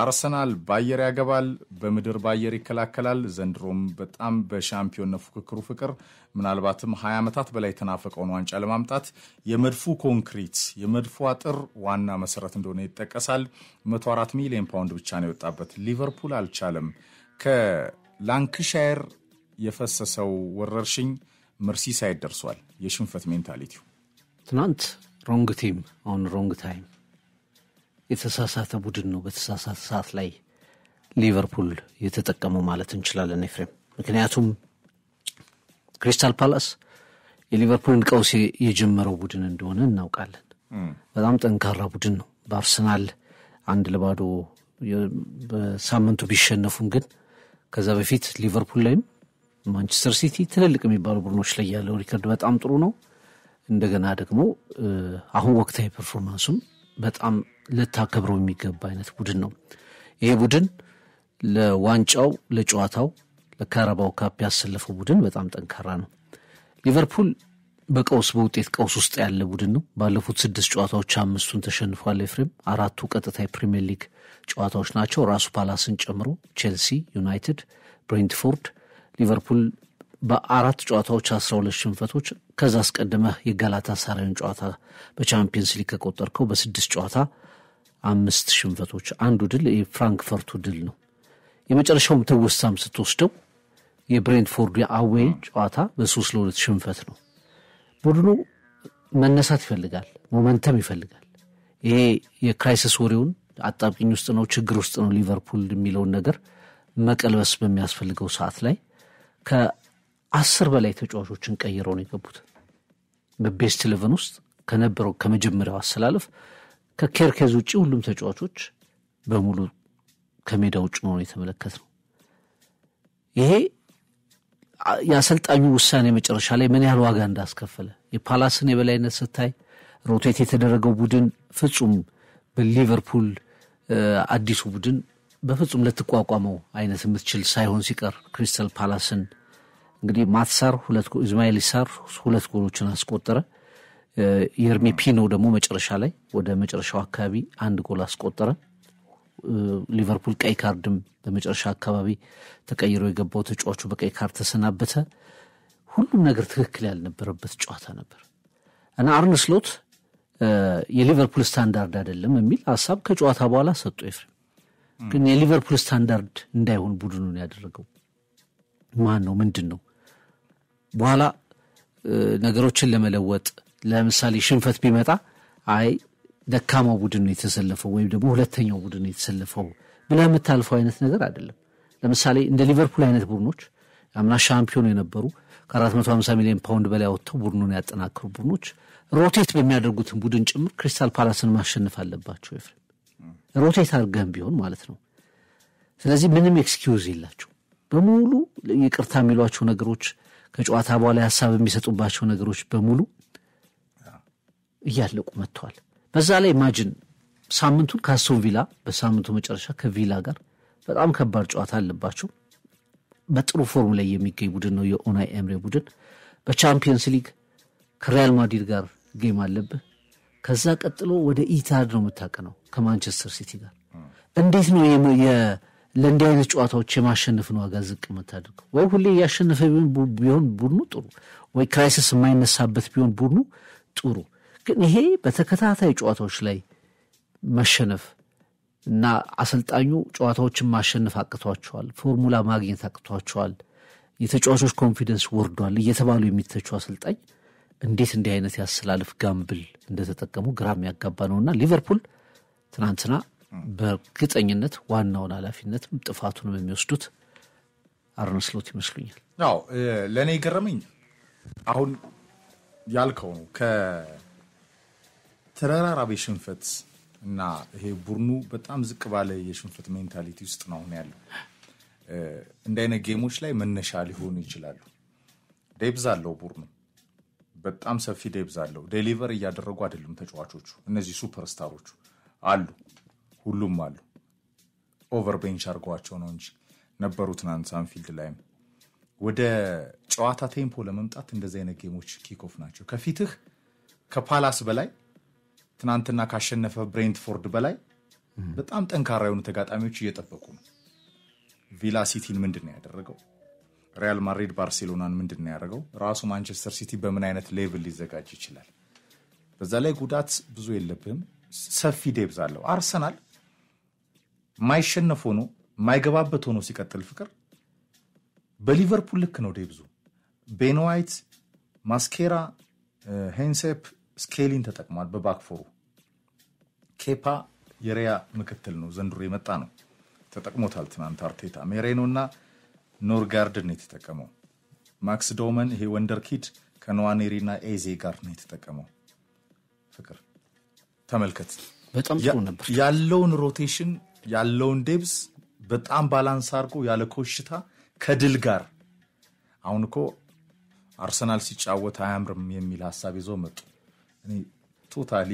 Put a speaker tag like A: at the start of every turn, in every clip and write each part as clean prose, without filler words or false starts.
A: አርሰናል ባየር ያገባል በምድር ባየር ይከላከላል ዘንድሮም በጣም በሻምፒዮንነት ፉክክሩ ፍቅር ምናልባትም 20 ዓመታት በላይ ተናፈቀውን ዋንጫ ለማምጣት የመድፉ ኮንክሪት የመድፉ አጥር ዋና መሰረት እንደሆነ ይጠቀሳል 104 ሚሊዮን ፓውንድ ብቻ ነው የወጣበት ሊቨርፑል አልቻለም ከላንክሻየር የፈሰሰው ወረርሽኝ መርሲሳይድ ደርሷል የሽንፈት ሜንታሊቲው
B: ትናንት ሮንግ ቲም ኦን ሮንግ ታይም የተሳሳተ ቡድን ነው በተሳሳተ ሰዓት ላይ ሊቨርፑል የተጠቀመው ማለት እንችላለን ኤፍሬም ምክንያቱም ክሪስታል ፓላስ የሊቨርፑልን ቀውስ የጀመረው ቡድን እንደሆነ እናውቃለን በጣም ጠንካራ ቡድን ነው በአርሰናል 1-0 በሳምንቱ ቢሸነፉም ግን ከዛ በፊት ሊቨርፑል ላይም ማንቸስተር ሲቲ ትልልቅ የሚባሉ ቡድኖች ላይ ያለው ሪከርድ በጣም ጥሩ ነው እንደገና ደግሞ አሁን ወቅታዊ ፐርፎርማንሱም በጣም ለታከብረው የሚገባ አይነት ቡድን ነው ይሄ ቡድን ለዋንጫው ለጨዋታው ለካራባው ካፕ ያሰለፈው ቡድን በጣም ጠንካራ ነው ሊቨርፑል በቀውስ በውጤት ቀውስ ውስጥ ያለ ቡድን ነው ባለፉት 6 ጨዋታዎች 5ቱን ተሸንፏል ኤፍሬም 4ቱ ቀጥታ የፕሪሚየር ሊግ ጨዋታዎች ናቸው ራሱ ፓላስን ጨምሮ ቼልሲ ዩናይትድ ብሬንትፎርድ ሊቨርፑል በአራት ጨዋታዎች 12 ሽንፈቶች ከዛ አስቀድመ የጋላታሳራይን ጨዋታ በቻምፒየንስ ሊግ ከቆጠርከው በ6 ጨዋታ 5 ሽንፈቶች አንዱ ድል የፍራንክፈርቱ ድል ነው የመጨረሻውም ተወሳም ስትወስደው የብሬንትፎርድ የአዌይ ጨዋታ በ3-2 ሽንፈት ነው ቡድኑ መነሳት ይፈልጋል ሞመንተም ይፈልጋል ይሄ የክራይሲስ ወሬውን አጣብቂኝ ውስጥ ነው ችግር ውስጥ ነው ሊቨርፑል የሚለው ነገር መቀልበስ በሚያስፈልገው ሰዓት ላይ ከ10 በላይ ተጫዋቾችን ቀይረው ነው የገቡት በቤስት 11 ውስጥ ከነበረው ከመጀመሪያው አሰላለፍ ከኬርኬዝ ውጪ ሁሉም ተጫዋቾች በሙሉ ከሜዳው ውጭ ነው የተመለከተው ይሄ ያሰልጣኙ ውሳኔ መጨረሻ ላይ ምን ያህል ዋጋ እንዳስከፈለ የፓላስን የበላይነት ስታይ ሮቴት የተደረገው ቡድን ፍጹም በሊቨርፑል አዲሱ ቡድን በፍጹም ለተቋቋመው አይነት የምትችል ሳይሆን ሲቀር ክሪስታል ፓላስን እንግዲህ ማትሳር ኢስማኤል ኢሳር 2 ጎሎችን አስቆጠረ የርሚ ፒኖ ደግሞ መጨረሻ ላይ ወደ መጨረሻው አካባቢ 1 ጎል አስቆጠረ ሊቨርፑል ቀይ ካርድም በመጨረሻ አካባቢ ተቀይሮ የገባው ተጫዋቹ በቀይ ካርድ ተሰናበተ ሁሉም ነገር ትክክል ያልነበረበት ጨዋታ ነበር እና አርነ ስሎት የሊቨርፑል ስታንዳርድ አይደለም የሚል ሐሳብ ከጨዋታ በኋላ ሰጡ ኤፍሬም ግን የሊቨርፑል ስታንዳርድ እንዳይሆን ቡድኑን ያደረገው ማን ነው ምንድነው በኋላ ነገሮችን ለመለወጥ ለምሳሌ ሽንፈት ቢመጣ አይ ደካማው ቡድን ነው የተሰለፈው ወይም ደግሞ ሁለተኛው ቡድን ነው የተሰለፈው ብለህ የምታልፈው አይነት ነገር አይደለም ለምሳሌ እንደ ሊቨርፑል አይነት ቡድኖች አምና ሻምፒዮን የነበሩ ከ450 ሚሊዮን ፓውንድ በላይ ወጥተው ቡድኑን ያጠናክሩ ቡድኖች ሮቴት በሚያደርጉት ቡድን ጭምር ክሪስታል ፓላስን ማሸነፍ አለባቸው ኤፍሬም ሮቴት አድርገን ቢሆን ማለት ነው ስለዚህ ምንም ኤክስኪውዝ የላቸው በሙሉ ይቅርታ የሚሏቸው ነገሮች ከጨዋታ በኋላ ሐሳብ የሚሰጡባቸው ነገሮች በሙሉ እያለቁ መጥተዋል በዛ ላይ ኢማጂን ሳምንቱን ካስቶን ቪላ በሳምንቱ መጨረሻ ከቪላ ጋር በጣም ከባድ ጨዋታ አለባቸው በጥሩ ፎርም ላይ የሚገኝ ቡድን ነው የኡናይ ኤምሬ ቡድን በቻምፒየንስ ሊግ ከሪያል ማድሪድ ጋር ጌም አለበት ከዛ ቀጥሎ ወደ ኢታድ ነው የምታቀነው ከማንቸስተር ሲቲ ጋር እንዴት ነው ለእንዲህ አይነት ጨዋታዎች የማሸነፍን ዋጋ ዝቅ የምታደርገው ወይ ሁሌ ያሸነፈ ቢሆን ቡድኑ ጥሩ ወይ ክራይሲስ የማይነሳበት ቢሆን ቡድኑ ጥሩ ግን ይሄ በተከታታይ ጨዋታዎች ላይ መሸነፍ እና አሰልጣኙ ጨዋታዎችን ማሸነፍ አቅቷቸዋል ፎርሙላ ማግኘት አቅቷቸዋል የተጫዋቾች ኮንፊደንስ ወርዷል እየተባሉ የሚተቹ አሰልጣኝ እንዴት እንዲህ አይነት ያሰላልፍ ጋምብል እንደተጠቀሙ ግራም ያጋባ ነውና ሊቨርፑል ትናንትና በግጠኝነት ዋናውን ኃላፊነት ጥፋቱን የሚወስዱት አርነ ስሎት ይመስሉኛል
A: ያው ለኔ ገረመኝ አሁን ያልከው ነው ከተራራራቢ ሽንፈት እና ይሄ ቡርኑ በጣም ዝቅ ባለ የሽንፈት ሜንታሊቲ ውስጥ ነው ያለው እንደነ ጌሞች ላይ መነሻ ሊሆኑ ይችላሉ ዴብዝ አለው ቡርኑ በጣም ሰፊ ዴብዝ አለው ዴሊቨር እያደረጉ አይደለም ተጫዋቾቹ እነዚህ ሱፐርስታሮቹ አሉ ሁሉም አሉ ኦቨር ቤንች አርጓቸው ነው እንጂ ነበሩት ትናንት አንፊልድ ላይም ወደ ጨዋታ ቴምፖ ለመምጣት እንደዚህ አይነት ጌሞች ኪክ ኦፍ ናቸው ከፊትህ ከፓላስ በላይ ትናንትና ካሸነፈ ብሬንትፎርድ በላይ በጣም ጠንካራ የሆኑ ተጋጣሚዎች እየጠበቁ ነው። ቪላ ሲቲን ምንድነው ያደረገው? ሪያል ማድሪድ ባርሴሎናን ምንድነው ያደረገው? ራሱ ማንቸስተር ሲቲ በምን አይነት ሌቭል ሊዘጋጅ ይችላል? በዛ ላይ ጉዳት ብዙ የለብህም። ሰፊ ዴብዝ አለው። አርሰናል ማይሸነፍ ሆኖ ማይገባበት ሆኖ ሲቀጥል ፍቅር በሊቨርፑል ልክ ነው ዴብዙ። ቤን ዋይት፣ ማስኬራ፣ ሄንሴፕ፣ ስኬሊን ተጠቅሟል በባክፎሩ። ኬፓ የሪያ ምክትል ነው፣ ዘንድሮ የመጣ ነው፣ ተጠቅሞታል ትናንት አርቴታ። ሜሬኖና ኖርጋርድን ነው የተጠቀመው። ማክስ ዶመን ይሄ ወንደርኪድ ከነዋኔሪና ኤዜ ጋር ነው የተጠቀመው። ፍቅር ተመልከት፣
B: በጣም ጥሩ ነበር
A: ያለውን ሮቴሽን ያለውን ዴብስ በጣም ባላንስ አድርጎ ያለ ኮሽታ ከድል ጋር። አሁን እኮ አርሰናል ሲጫወት አያምርም የሚል ሐሳብ ይዞ መጡ። እኔ ቶታሊ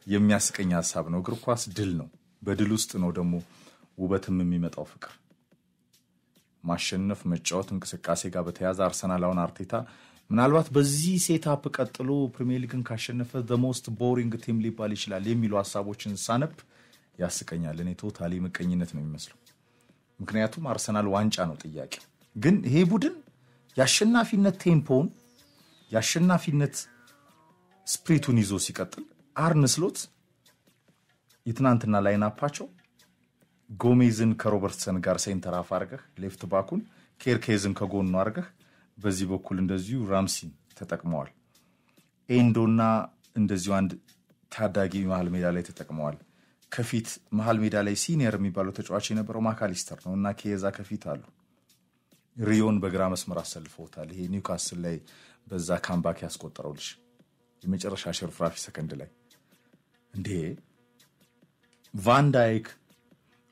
A: የሚያስቀኝ ሐሳብ ነው። እግር ኳስ ድል ነው። በድል ውስጥ ነው ደግሞ ውበትም የሚመጣው ፍቅር። ማሸነፍ፣ መጫወት፣ እንቅስቃሴ ጋር በተያያዘ አርሰናል አሁን አርቴታ ምናልባት በዚህ ሴትአፕ ቀጥሎ ፕሪሚየር ሊግን ካሸነፈ the most boring ቲም ሊባል ይችላል የሚሉ ሐሳቦችን ሳነብ ያስቀኛል። እኔ ቶታሊ ምቀኝነት ነው የሚመስለው። ምክንያቱም አርሰናል ዋንጫ ነው ጥያቄ። ግን ይሄ ቡድን ያሸናፊነት ቴምፖውን ያሸናፊነት ስፕሪቱን ይዞ ሲቀጥል አርነ ስሎት የትናንትና ላይናፓቸው ጎሜዝን ከሮበርትሰን ጋር ሴንተር አፍ አርገህ ሌፍት ባኩን ኬርኬዝን ከጎኑ አርገህ በዚህ በኩል እንደዚሁ ራምሲን ተጠቅመዋል። ኤንዶና እንደዚሁ አንድ ታዳጊ መሃል ሜዳ ላይ ተጠቅመዋል። ከፊት መሃል ሜዳ ላይ ሲኒየር የሚባለው ተጫዋች የነበረው ማካሊስተር ነውና ኬዛ ከፊት አሉ። ሪዮን በግራ መስመር አሰልፈውታል። ይሄ ኒውካስል ላይ በዛ ካምባክ ያስቆጠረው ልጅ የመጨረሻ ሽርፍራፊ ሰከንድ ላይ እንዴ ቫን ዳይክ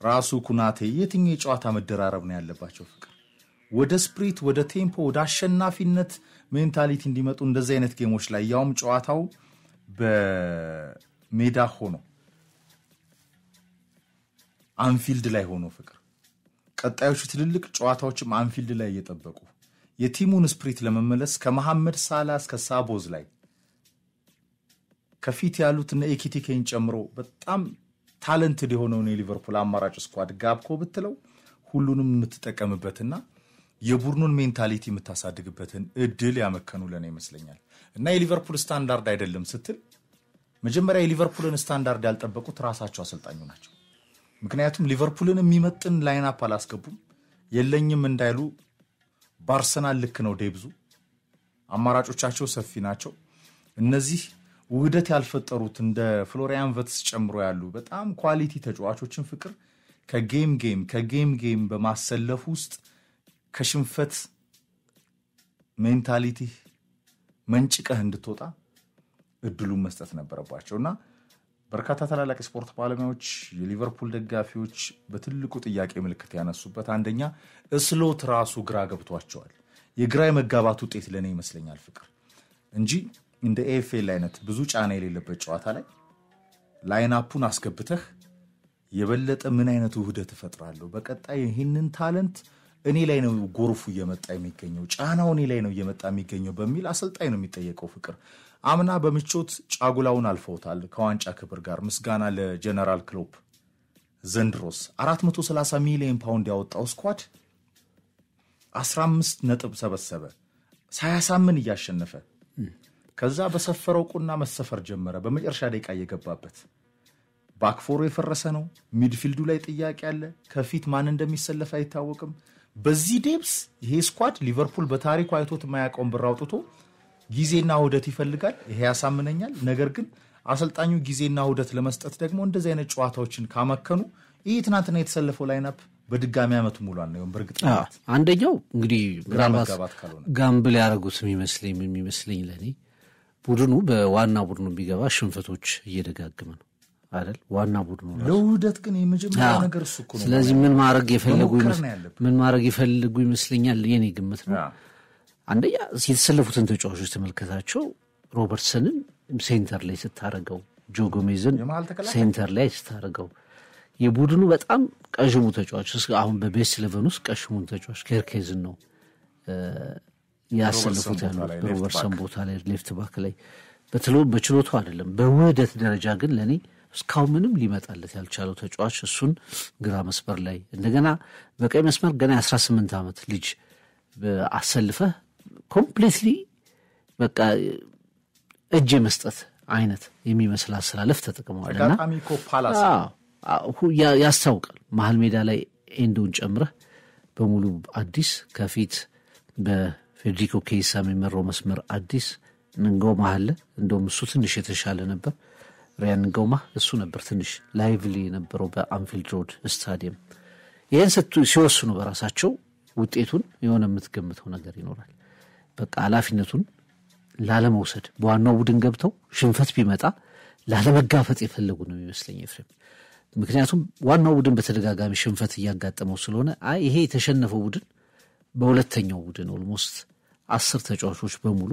A: ራሱ ኩናቴ የትኛው የጨዋታ መደራረብ ነው ያለባቸው ፍቅር? ወደ ስፕሪት ወደ ቴምፖ ወደ አሸናፊነት ሜንታሊቲ እንዲመጡ እንደዚህ አይነት ጌሞች ላይ ያውም ጨዋታው በሜዳ ሆኖ አንፊልድ ላይ ሆኖ ፍቅር ቀጣዮቹ ትልልቅ ጨዋታዎችም አንፊልድ ላይ እየጠበቁ የቲሙን ስፕሪት ለመመለስ ከመሐመድ ሳላ እስከ ሳቦዝ ላይ ከፊት ያሉት እነ ኤኪቲኬን ጨምሮ በጣም ታለንትድ የሆነውን የሊቨርፑል አማራጭ ስኳድ ጋብኮ ብትለው ሁሉንም የምትጠቀምበትና የቡድኑን ሜንታሊቲ የምታሳድግበትን እድል ያመከኑ ለኔ ይመስለኛል። እና የሊቨርፑል ስታንዳርድ አይደለም ስትል መጀመሪያ የሊቨርፑልን ስታንዳርድ ያልጠበቁት ራሳቸው አሰልጣኙ ናቸው። ምክንያቱም ሊቨርፑልን የሚመጥን ላይንአፕ አላስገቡም። የለኝም እንዳይሉ በአርሰናል ልክ ነው ዴብዙ፣ አማራጮቻቸው ሰፊ ናቸው። እነዚህ ውህደት ያልፈጠሩት እንደ ፍሎሪያን ቨትስ ጨምሮ ያሉ በጣም ኳሊቲ ተጫዋቾችን ፍቅር ከጌም በማሰለፍ ውስጥ ከሽንፈት ሜንታሊቲ መንጭቀህ እንድትወጣ እድሉን መስጠት ነበረባቸውና በርካታ ታላላቅ ስፖርት ባለሙያዎች የሊቨርፑል ደጋፊዎች በትልቁ ጥያቄ ምልክት ያነሱበት አንደኛ ስሎት ራሱ ግራ ገብቷቸዋል። የግራ መጋባት ውጤት ለኔ ይመስለኛል ፍቅር እንጂ እንደ ኤፍኤል አይነት ብዙ ጫና የሌለበት ጨዋታ ላይ ላይንአፑን አስገብተህ የበለጠ ምን አይነት ውህደት ተፈጥራለሁ በቀጣይ ይሄንን ታለንት እኔ ላይ ነው ጎርፉ እየመጣ የሚገኘው ጫናው እኔ ላይ ነው እየመጣ የሚገኘው በሚል አሰልጣኝ ነው የሚጠየቀው ፍቅር። አምና በምቾት ጫጉላውን አልፈውታል ከዋንጫ ክብር ጋር ምስጋና ለጀነራል ክሎፕ። ዘንድሮስ 430 ሚሊዮን ፓውንድ ያወጣው ስኳድ 15 ነጥብ ሰበሰበ ሳያሳምን እያሸነፈ ከዛ በሰፈረው ቁና መሰፈር ጀመረ። በመጨረሻ ደቂቃ እየገባበት ባክፎሩ የፈረሰ ነው። ሚድፊልዱ ላይ ጥያቄ አለ። ከፊት ማን እንደሚሰለፍ አይታወቅም። በዚህ ዴብስ ይሄ ስኳድ ሊቨርፑል በታሪኩ አይቶት የማያውቀውን ብር አውጥቶ ጊዜና ውህደት ይፈልጋል። ይሄ ያሳምነኛል። ነገር ግን አሰልጣኙ ጊዜና ውህደት ለመስጠት ደግሞ እንደዚህ አይነት ጨዋታዎችን ካመከኑ ይሄ ትናንትና የተሰለፈው ላይንአፕ በድጋሚ አመት ሙሏል ነው በርግጥነት።
B: አንደኛው እንግዲህ ጋምብል ያደረጉት የሚመስለኝ ለኔ ቡድኑ በዋና ቡድኑ ቢገባ ሽንፈቶች እየደጋገመ ነው አይደል? ዋና ቡድኑ
A: ለውህደት ግን የመጀመሪያው ነገር እሱ እኮ ነው።
B: ስለዚህ ምን ማድረግ ይፈልጉ ይመስለኛል የኔ ግምት ነው። አንደኛ የተሰለፉትን ተጫዋቾች ተመልከታቸው። ሮበርትሰንን ሴንተር ላይ ስታረገው፣ ጆ ጎሜዝን ሴንተር ላይ ስታረገው የቡድኑ በጣም ቀሽሙ ተጫዋች አሁን በቤስት 11 ውስጥ ቀሽሙን ተጫዋች ኬርኬዝን ነው ያሰለፉት ያለው ሮበርትሰን ቦታ ላይ ሌፍት ባክ ላይ በችሎታው አይደለም በውህደት ደረጃ ግን ለኔ እስካሁን ምንም ሊመጣለት ያልቻለው ተጫዋች እሱን ግራ መስመር ላይ እንደገና በቀይ መስመር ገና 18 ዓመት ልጅ አሰልፈህ ኮምፕሊትሊ በቃ እጅ መስጠት አይነት የሚመስል አሰላለፍ ተጠቅመዋልና
A: ተጋጣሚ ኮፓላስ
B: ያስታውቃል። መሃል ሜዳ ላይ ኤንዶን ጨምረህ በሙሉ አዲስ ከፊት በፌዴሪኮ ኬይሳ የሚመራው መስመር አዲስ ንጎማ አለ። እንደውም እሱ ትንሽ የተሻለ ነበር። ሪያን ንጎማ እሱ ነበር ትንሽ ላይቭሊ የነበረው በአንፊልድ ሮድ ስታዲየም። ይህን ሲወስኑ በራሳቸው ውጤቱን የሆነ የምትገምተው ነገር ይኖራል። በቃ ኃላፊነቱን ላለመውሰድ በዋናው ቡድን ገብተው ሽንፈት ቢመጣ ላለመጋፈጥ የፈለጉ ነው የሚመስለኝ ኤፍሬም። ምክንያቱም ዋናው ቡድን በተደጋጋሚ ሽንፈት እያጋጠመው ስለሆነ ይሄ የተሸነፈው ቡድን በሁለተኛው ቡድን ኦልሞስት 10 ተጫዋቾች በሙሉ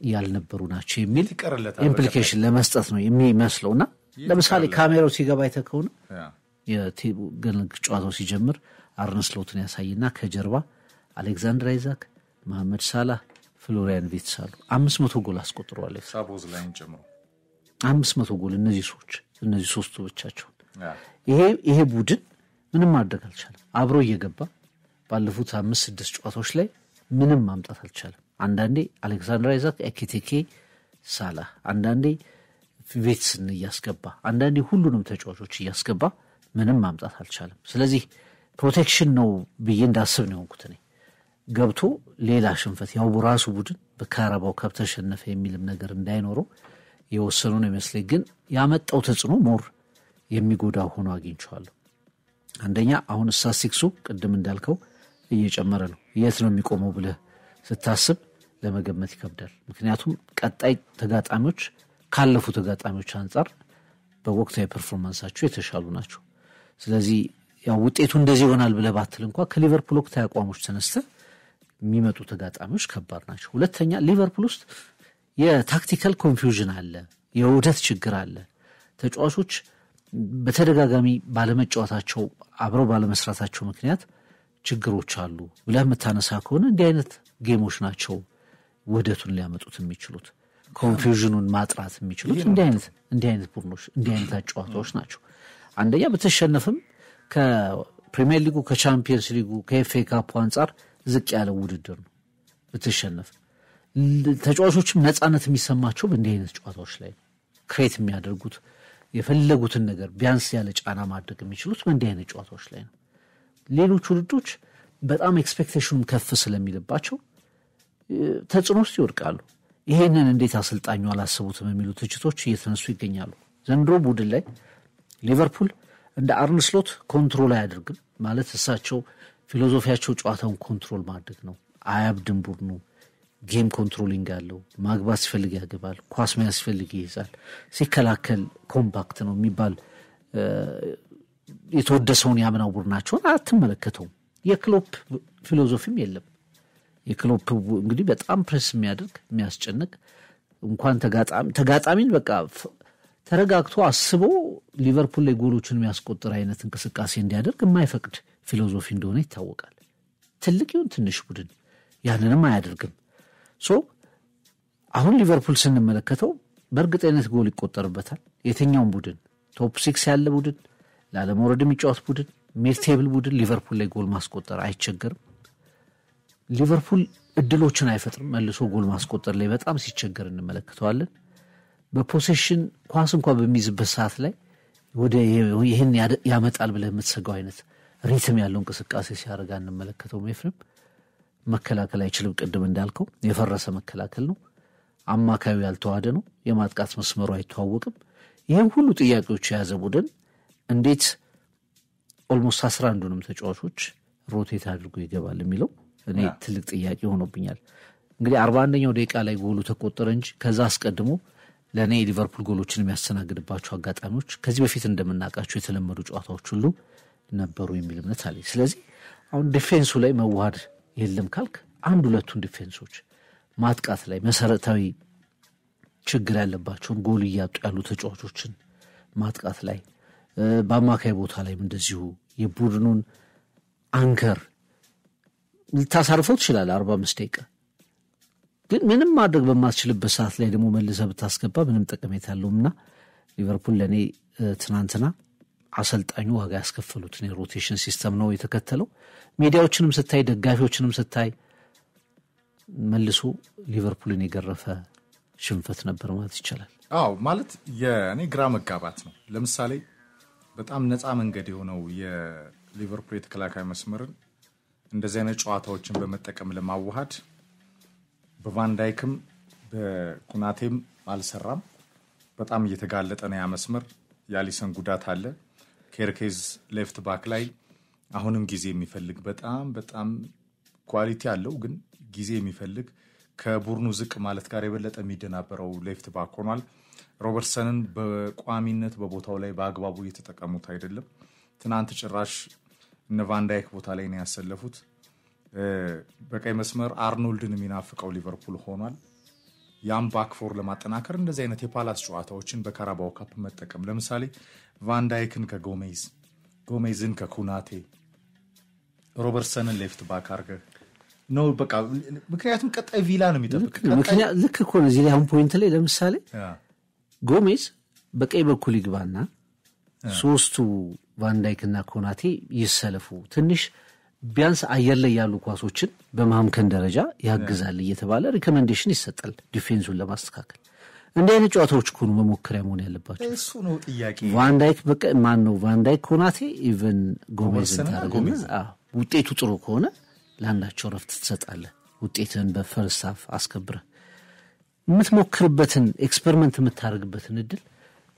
B: ያልነበሩ ናቸው የሚል ኢምፕሊኬሽን ለመስጠት ነው የሚመስለውና ለምሳሌ ካሜራው ሲገባ አይተከውና ጨዋታው ሲጀምር አርነ ስሎትን ያሳይና ከጀርባ አሌክዛንደር አይዛክ፣ መሐመድ ሳላህ፣ ፍሎሪያን ቪትስ አሉ። 500 ጎል አስቆጥረዋል።
A: ሳቦዝ ላይን ጨምሮ
B: 500 ጎል እነዚህ ሶስቱ ብቻቸው። ይሄ ቡድን ምንም ማድረግ አልቻለም። አብሮ እየገባ ባለፉት 5-6 ጨዋታዎች ላይ ምንም ማምጣት አልቻለም። አንዳንዴ አሌክዛንደር አይዛክ፣ ኤኪቲኬ፣ ሳላህ፣ አንዳንዴ ቪትስን እያስገባ አንዳንዴ ሁሉንም ተጫዋቾች እያስገባ ምንም ማምጣት አልቻለም። ስለዚህ ፕሮቴክሽን ነው ብዬ እንዳስብ ነው የሆንኩት እኔ። ገብቶ ሌላ ሽንፈት ያው በራሱ ቡድን በካራባው ከብ ተሸነፈ የሚልም ነገር እንዳይኖረው የወሰኑ ነው ይመስለኝ። ግን ያመጣው ተጽዕኖ ሞር የሚጎዳ ሆኖ አግኝቼዋለሁ። አንደኛ አሁን ስታቲስቲክሱ ቅድም እንዳልከው እየጨመረ ነው። የት ነው የሚቆመው ብለህ ስታስብ ለመገመት ይከብዳል። ምክንያቱም ቀጣይ ተጋጣሚዎች ካለፉ ተጋጣሚዎች አንጻር በወቅታዊ ፐርፎርማንሳቸው የተሻሉ ናቸው። ስለዚህ ያው ውጤቱ እንደዚህ ይሆናል ብለህ ባትል እንኳን ከሊቨርፑል ወቅታዊ አቋሞች ተነስተህ የሚመጡ ተጋጣሚዎች ከባድ ናቸው። ሁለተኛ ሊቨርፑል ውስጥ የታክቲካል ኮንፊውዥን አለ፣ የውህደት ችግር አለ። ተጫዋቾች በተደጋጋሚ ባለመጫወታቸው አብረው ባለመስራታቸው ምክንያት ችግሮች አሉ ብለህ የምታነሳ ከሆነ እንዲህ አይነት ጌሞች ናቸው ውህደቱን ሊያመጡት የሚችሉት፣ ኮንፊውዥኑን ማጥራት የሚችሉት እንዲህ አይነት ቡድኖች እንዲህ አይነት ጨዋታዎች ናቸው። አንደኛ በተሸነፍም ከፕሪሚየር ሊጉ ከቻምፒየንስ ሊጉ ከኤፍኤ ካፕ አንጻር ዝቅ ያለ ውድድር ነው። በተሸነፍ ተጫዋቾችም ነፃነት የሚሰማቸው በእንዲህ አይነት ጨዋታዎች ላይ ክሬት የሚያደርጉት የፈለጉትን ነገር ቢያንስ ያለ ጫና ማድረግ የሚችሉት በእንዲህ አይነት ጨዋታዎች ላይ ነው። ሌሎች ውድድሮች በጣም ኤክስፔክቴሽኑም ከፍ ስለሚልባቸው ተጽዕኖ ውስጥ ይወድቃሉ። ይሄንን እንዴት አሰልጣኙ አላሰቡትም የሚሉ ትችቶች እየተነሱ ይገኛሉ። ዘንድሮ ቡድን ላይ ሊቨርፑል እንደ አርነ ስሎት ኮንትሮል አያደርግም ማለት እሳቸው ፊሎሶፊያቸው ጨዋታውን ኮንትሮል ማድረግ ነው። አያብድም ቡድኑ ጌም ኮንትሮሊንግ አለው። ማግባት ሲፈልግ ያገባል፣ ኳስ መያዝ ሲፈልግ ይይዛል፣ ሲከላከል ኮምፓክት ነው የሚባል የተወደሰውን ያምናው ቡድናቸውን አትመለከተውም። የክሎፕ ፊሎሶፊም የለም። የክሎፕ እንግዲህ በጣም ፕሬስ የሚያደርግ የሚያስጨንቅ እንኳን ተጋጣሚን በቃ ተረጋግቶ አስቦ ሊቨርፑል ላይ ጎሎችን የሚያስቆጥር አይነት እንቅስቃሴ እንዲያደርግ የማይፈቅድ ፊሎሶፊ እንደሆነ ይታወቃል። ትልቅ ይሁን ትንሽ ቡድን ያንንም አያደርግም። አሁን ሊቨርፑል ስንመለከተው በእርግጠኝነት ጎል ይቆጠርበታል። የትኛውም ቡድን ቶፕ 6 ያለ ቡድን፣ ላለመውረድ የሚጫወት ቡድን፣ ሚድ ቴብል ቡድን ሊቨርፑል ላይ ጎል ማስቆጠር አይቸገርም። ሊቨርፑል እድሎችን አይፈጥርም። መልሶ ጎል ማስቆጠር ላይ በጣም ሲቸገር እንመለከተዋለን። በፖሴሽን ኳስ እንኳን በሚይዝበት ሰዓት ላይ ወደ ይህን ያመጣል ብለህ የምትሰጋው አይነት ሪትም ያለው እንቅስቃሴ ሲያደርግ እንመለከተው። ኤፍሬም መከላከል አይችልም። ቅድም እንዳልከው የፈረሰ መከላከል ነው። አማካዩ ያልተዋደ ነው። የማጥቃት መስመሩ አይተዋወቅም። ይህም ሁሉ ጥያቄዎች የያዘ ቡድን እንዴት ኦልሞስት 11ዱንም ተጫዋቾች ሮቴት አድርጎ ይገባል የሚለው እኔ ትልቅ ጥያቄ ሆኖብኛል። እንግዲህ 41ኛው ደቂቃ ላይ ጎሉ ተቆጠረ እንጂ ከዛ አስቀድሞ ለእኔ ሊቨርፑል ጎሎችን የሚያስተናግድባቸው አጋጣሚዎች ከዚህ በፊት እንደምናውቃቸው የተለመዱ ጨዋታዎች ሁሉ ነበሩ የሚል እምነት አለኝ። ስለዚህ አሁን ዲፌንሱ ላይ መዋሃድ የለም ካልክ አንድ ሁለቱን ዲፌንሶች ማጥቃት ላይ መሰረታዊ ችግር ያለባቸውን ጎል እያጡ ያሉ ተጫዋቾችን ማጥቃት ላይ በአማካይ ቦታ ላይም እንደዚሁ የቡድኑን አንከር ልታሳርፈው ትችላለህ 45 ደቂቃ ግን ምንም ማድረግ በማትችልበት ሰዓት ላይ ደግሞ መልሰህ ብታስገባ ምንም ጠቀሜታ የለውምና ሊቨርፑል ለኔ ትናንትና አሰልጣኙ ዋጋ ያስከፈሉት የሮቴሽን ሲስተም ነው የተከተለው። ሚዲያዎችንም ስታይ ደጋፊዎችንም ስታይ መልሶ ሊቨርፑልን የገረፈ ሽንፈት ነበር ማለት ይቻላል።
A: ማለት የኔ ግራ መጋባት ነው። ለምሳሌ በጣም ነፃ መንገድ የሆነው የሊቨርፑል የተከላካይ መስመርን እንደዚህ አይነት ጨዋታዎችን በመጠቀም ለማዋሃድ በቫንዳይክም በኩናቴም አልሰራም። በጣም እየተጋለጠ ነው ያ መስመር። የአሊሰን ጉዳት አለ። ኬርኬዝ ሌፍት ባክ ላይ አሁንም ጊዜ የሚፈልግ በጣም ኳሊቲ አለው፣ ግን ጊዜ የሚፈልግ ከቡርኑ ዝቅ ማለት ጋር የበለጠ የሚደናበረው ሌፍት ባክ ሆኗል። ሮበርትሰንን በቋሚነት በቦታው ላይ በአግባቡ እየተጠቀሙት አይደለም። ትናንት ጭራሽ እነ ቫንዳይክ ቦታ ላይ ነው ያሰለፉት። በቀይ መስመር አርኖልድን የሚናፍቀው ሊቨርፑል ሆኗል። ያም ባክፎር ለማጠናከር እንደዚህ አይነት የፓላስ ጨዋታዎችን በካራባው ካፕ መጠቀም፣ ለምሳሌ ቫንዳይክን ከጎሜዝ፣ ጎሜዝን ከኩናቴ፣ ሮበርትሰንን ሌፍት ባክ አድርገህ ነው በቃ። ምክንያቱም ቀጣይ ቪላ ነው የሚጠብቅ።
B: ልክ እኮ ነው። እዚህ ላይ አሁን ፖይንት ላይ ለምሳሌ ጎሜዝ በቀይ በኩል ይግባና ሶስቱ ቫንዳይክና ኮናቴ ይሰለፉ፣ ትንሽ ቢያንስ አየር ላይ ያሉ ኳሶችን በማምከን ደረጃ ያግዛል እየተባለ ሪኮሜንዴሽን ይሰጣል ዲፌንሱን ለማስተካከል። እንዲህ አይነት ጨዋታዎች እኮ ነው መሞከሪያ መሆን ያለባቸው።
A: እሱ ነው ጥያቄ።
B: ቫንዳይክ ማን ነው ቫንዳይክ ኮናቴ ኢቨን ጎሜዝን ታደርግና ውጤቱ ጥሩ ከሆነ ለአንዳቸው ረፍት ትሰጣለህ። ውጤትን በፈርስት ሃፍ አስከብረህ የምትሞክርበትን ኤክስፐሪመንት የምታደርግበትን እድል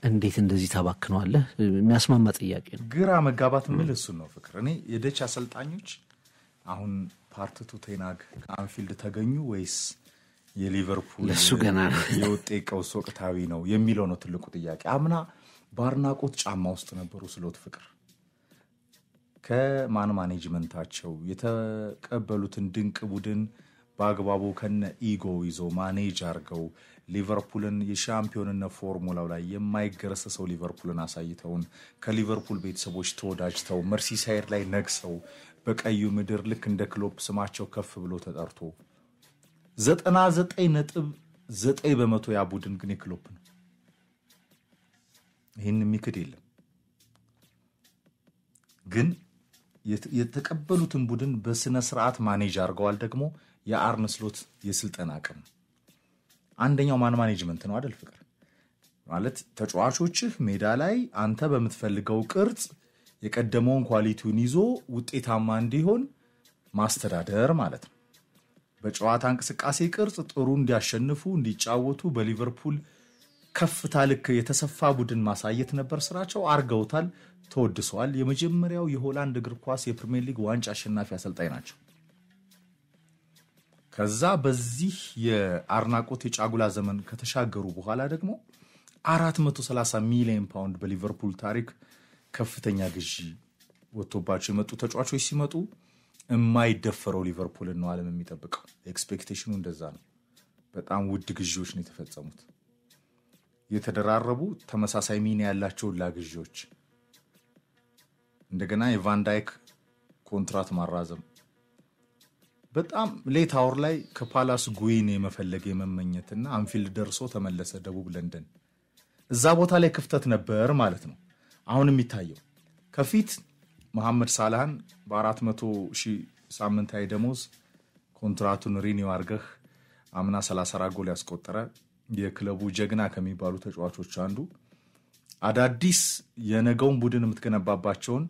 B: እንዴት እንደዚህ ታባክነዋለህ? የሚያስማማ ጥያቄ ነው።
A: ግራ መጋባት ምን እሱ ነው ፍቅር። እኔ የደች አሰልጣኞች አሁን ፓርቲቱ ቴናግ ከአንፊልድ ተገኙ ወይስ የሊቨርፑል
B: እሱ ገና
A: የውጤት ቀውስ ወቅታዊ ነው የሚለው ነው ትልቁ ጥያቄ። አምና ባርናቆት ጫማ ውስጥ ነበሩ ስሎት ፍቅር። ከማን ማኔጅመንታቸው የተቀበሉትን ድንቅ ቡድን በአግባቡ ከነ ኢጎ ይዞ ማኔጅ አድርገው ሊቨርፑልን የሻምፒዮንነት ፎርሙላው ላይ የማይገረሰሰው ሊቨርፑልን አሳይተውን ከሊቨርፑል ቤተሰቦች ተወዳጅተው መርሲሳይድ ላይ ነግሰው በቀዩ ምድር ልክ እንደ ክሎፕ ስማቸው ከፍ ብሎ ተጠርቶ 99.9% ያ ቡድን ግን የክሎፕ ነው። ይህን የሚክድ የለም። ግን የተቀበሉትን ቡድን በስነ ስርዓት ማኔጅ አድርገዋል። ደግሞ የአርነ ስሎት የስልጠና አቅም አንደኛው ማኔጅመንት ነው አይደል ፍቅር? ማለት ተጫዋቾችህ ሜዳ ላይ አንተ በምትፈልገው ቅርጽ የቀደመውን ኳሊቲውን ይዞ ውጤታማ እንዲሆን ማስተዳደር ማለት ነው። በጨዋታ እንቅስቃሴ ቅርጽ ጥሩ እንዲያሸንፉ እንዲጫወቱ በሊቨርፑል ከፍታ ልክ የተሰፋ ቡድን ማሳየት ነበር ስራቸው። አርገውታል፣ ተወድሰዋል። የመጀመሪያው የሆላንድ እግር ኳስ የፕሪሚየር ሊግ ዋንጫ አሸናፊ አሰልጣኝ ናቸው። ከዛ በዚህ የአርናቆት የጫጉላ ዘመን ከተሻገሩ በኋላ ደግሞ 430 ሚሊዮን ፓውንድ በሊቨርፑል ታሪክ ከፍተኛ ግዢ ወጥቶባቸው የመጡ ተጫዋቾች ሲመጡ የማይደፈረው ሊቨርፑል ነው ዓለም የሚጠብቀው። ኤክስፔክቴሽኑ እንደዛ ነው። በጣም ውድ ግዢዎች ነው የተፈጸሙት። የተደራረቡ ተመሳሳይ ሚና ያላቸው ግዢዎች። እንደገና የቫንዳይክ ኮንትራት ማራዘም በጣም ሌት አወር ላይ ከፓላስ ጉይን የመፈለግ የመመኘትና አንፊልድ ደርሶ ተመለሰ ደቡብ ለንደን። እዛ ቦታ ላይ ክፍተት ነበር ማለት ነው። አሁን የሚታየው ከፊት መሐመድ ሳላህን በ400,000 ሳምንታዊ ደሞዝ ኮንትራቱን ሪኒው አድርገህ አምና 34 ጎል ያስቆጠረ የክለቡ ጀግና ከሚባሉ ተጫዋቾች አንዱ። አዳዲስ የነገውን ቡድን የምትገነባባቸውን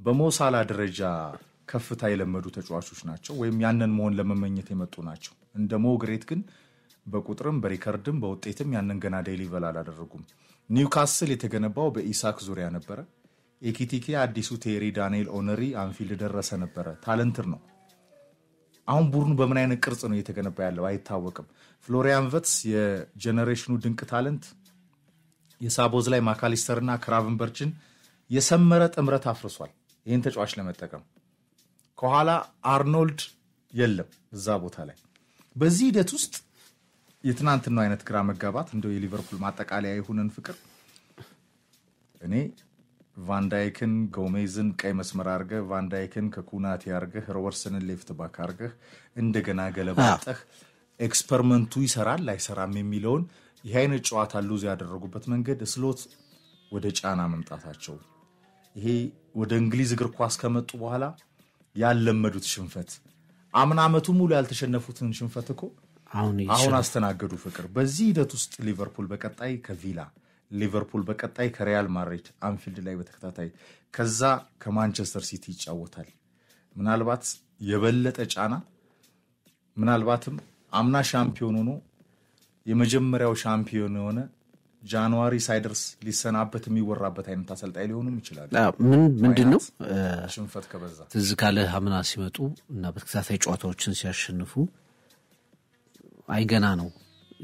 A: በሞሳላ ደረጃ ከፍታ የለመዱ ተጫዋቾች ናቸው፣ ወይም ያንን መሆን ለመመኘት የመጡ ናቸው። እንደ ሞግሬት ግን በቁጥርም በሪከርድም በውጤትም ያንን ገና ዴሊቨር አላደረጉም። ኒውካስል የተገነባው በኢሳክ ዙሪያ ነበረ። ኤኪቲኬ አዲሱ ቴሪ ዳንኤል ኦነሪ አንፊልድ ደረሰ ነበረ። ታለንትር ነው። አሁን ቡድኑ በምን አይነት ቅርጽ ነው እየተገነባ ያለው አይታወቅም። ፍሎሪያን ቨትስ የጀነሬሽኑ ድንቅ ታለንት የሳቦዝ ላይ ማካሊስተርና ክራቨንበርችን የሰመረ ጥምረት አፍርሷል። ይህን ተጫዋች ለመጠቀም ከኋላ አርኖልድ የለም እዛ ቦታ ላይ። በዚህ ሂደት ውስጥ የትናንትናው አይነት ግራ መጋባት እንደው የሊቨርፑል ማጠቃለያ ይሁንን ፍቅር እኔ ቫንዳይክን ጎሜዝን ቀይ መስመር አድርገህ ቫንዳይክን ከኩናቴ አድርገህ ሮበርትሰንን ሌፍት ባክ አድርገህ እንደገና ገለባጠህ ኤክስፐሪመንቱ ይሰራል አይሰራም የሚለውን ይህ አይነት ጨዋታ ሉዝ ያደረጉበት መንገድ ስሎት ወደ ጫና መምጣታቸው ይሄ ወደ እንግሊዝ እግር ኳስ ከመጡ በኋላ ያለመዱት ሽንፈት አመቱ ሙሉ ያልተሸነፉትን ሽንፈት እኮ አሁን አስተናገዱ ፍቅር በዚህ ሂደት ውስጥ ሊቨርፑል በቀጣይ ከቪላ ሊቨርፑል በቀጣይ ከሪያል ማድሪድ አንፊልድ ላይ በተከታታይ ከዛ ከማንቸስተር ሲቲ ይጫወታል ምናልባት የበለጠ ጫና ምናልባትም አምና ሻምፒዮን ሆኖ የመጀመሪያው ሻምፒዮን ሆነ ጃንዋሪ ሳይደርስ ሊሰናበት የሚወራበት አይነት አሰልጣኝ ሊሆኑም ይችላል
B: ምንድነው
A: ሽንፈት ከበዛ
B: ትዝ ካለ አምና ሲመጡ እና በተከታታይ ጨዋታዎችን ሲያሸንፉ አይገና ነው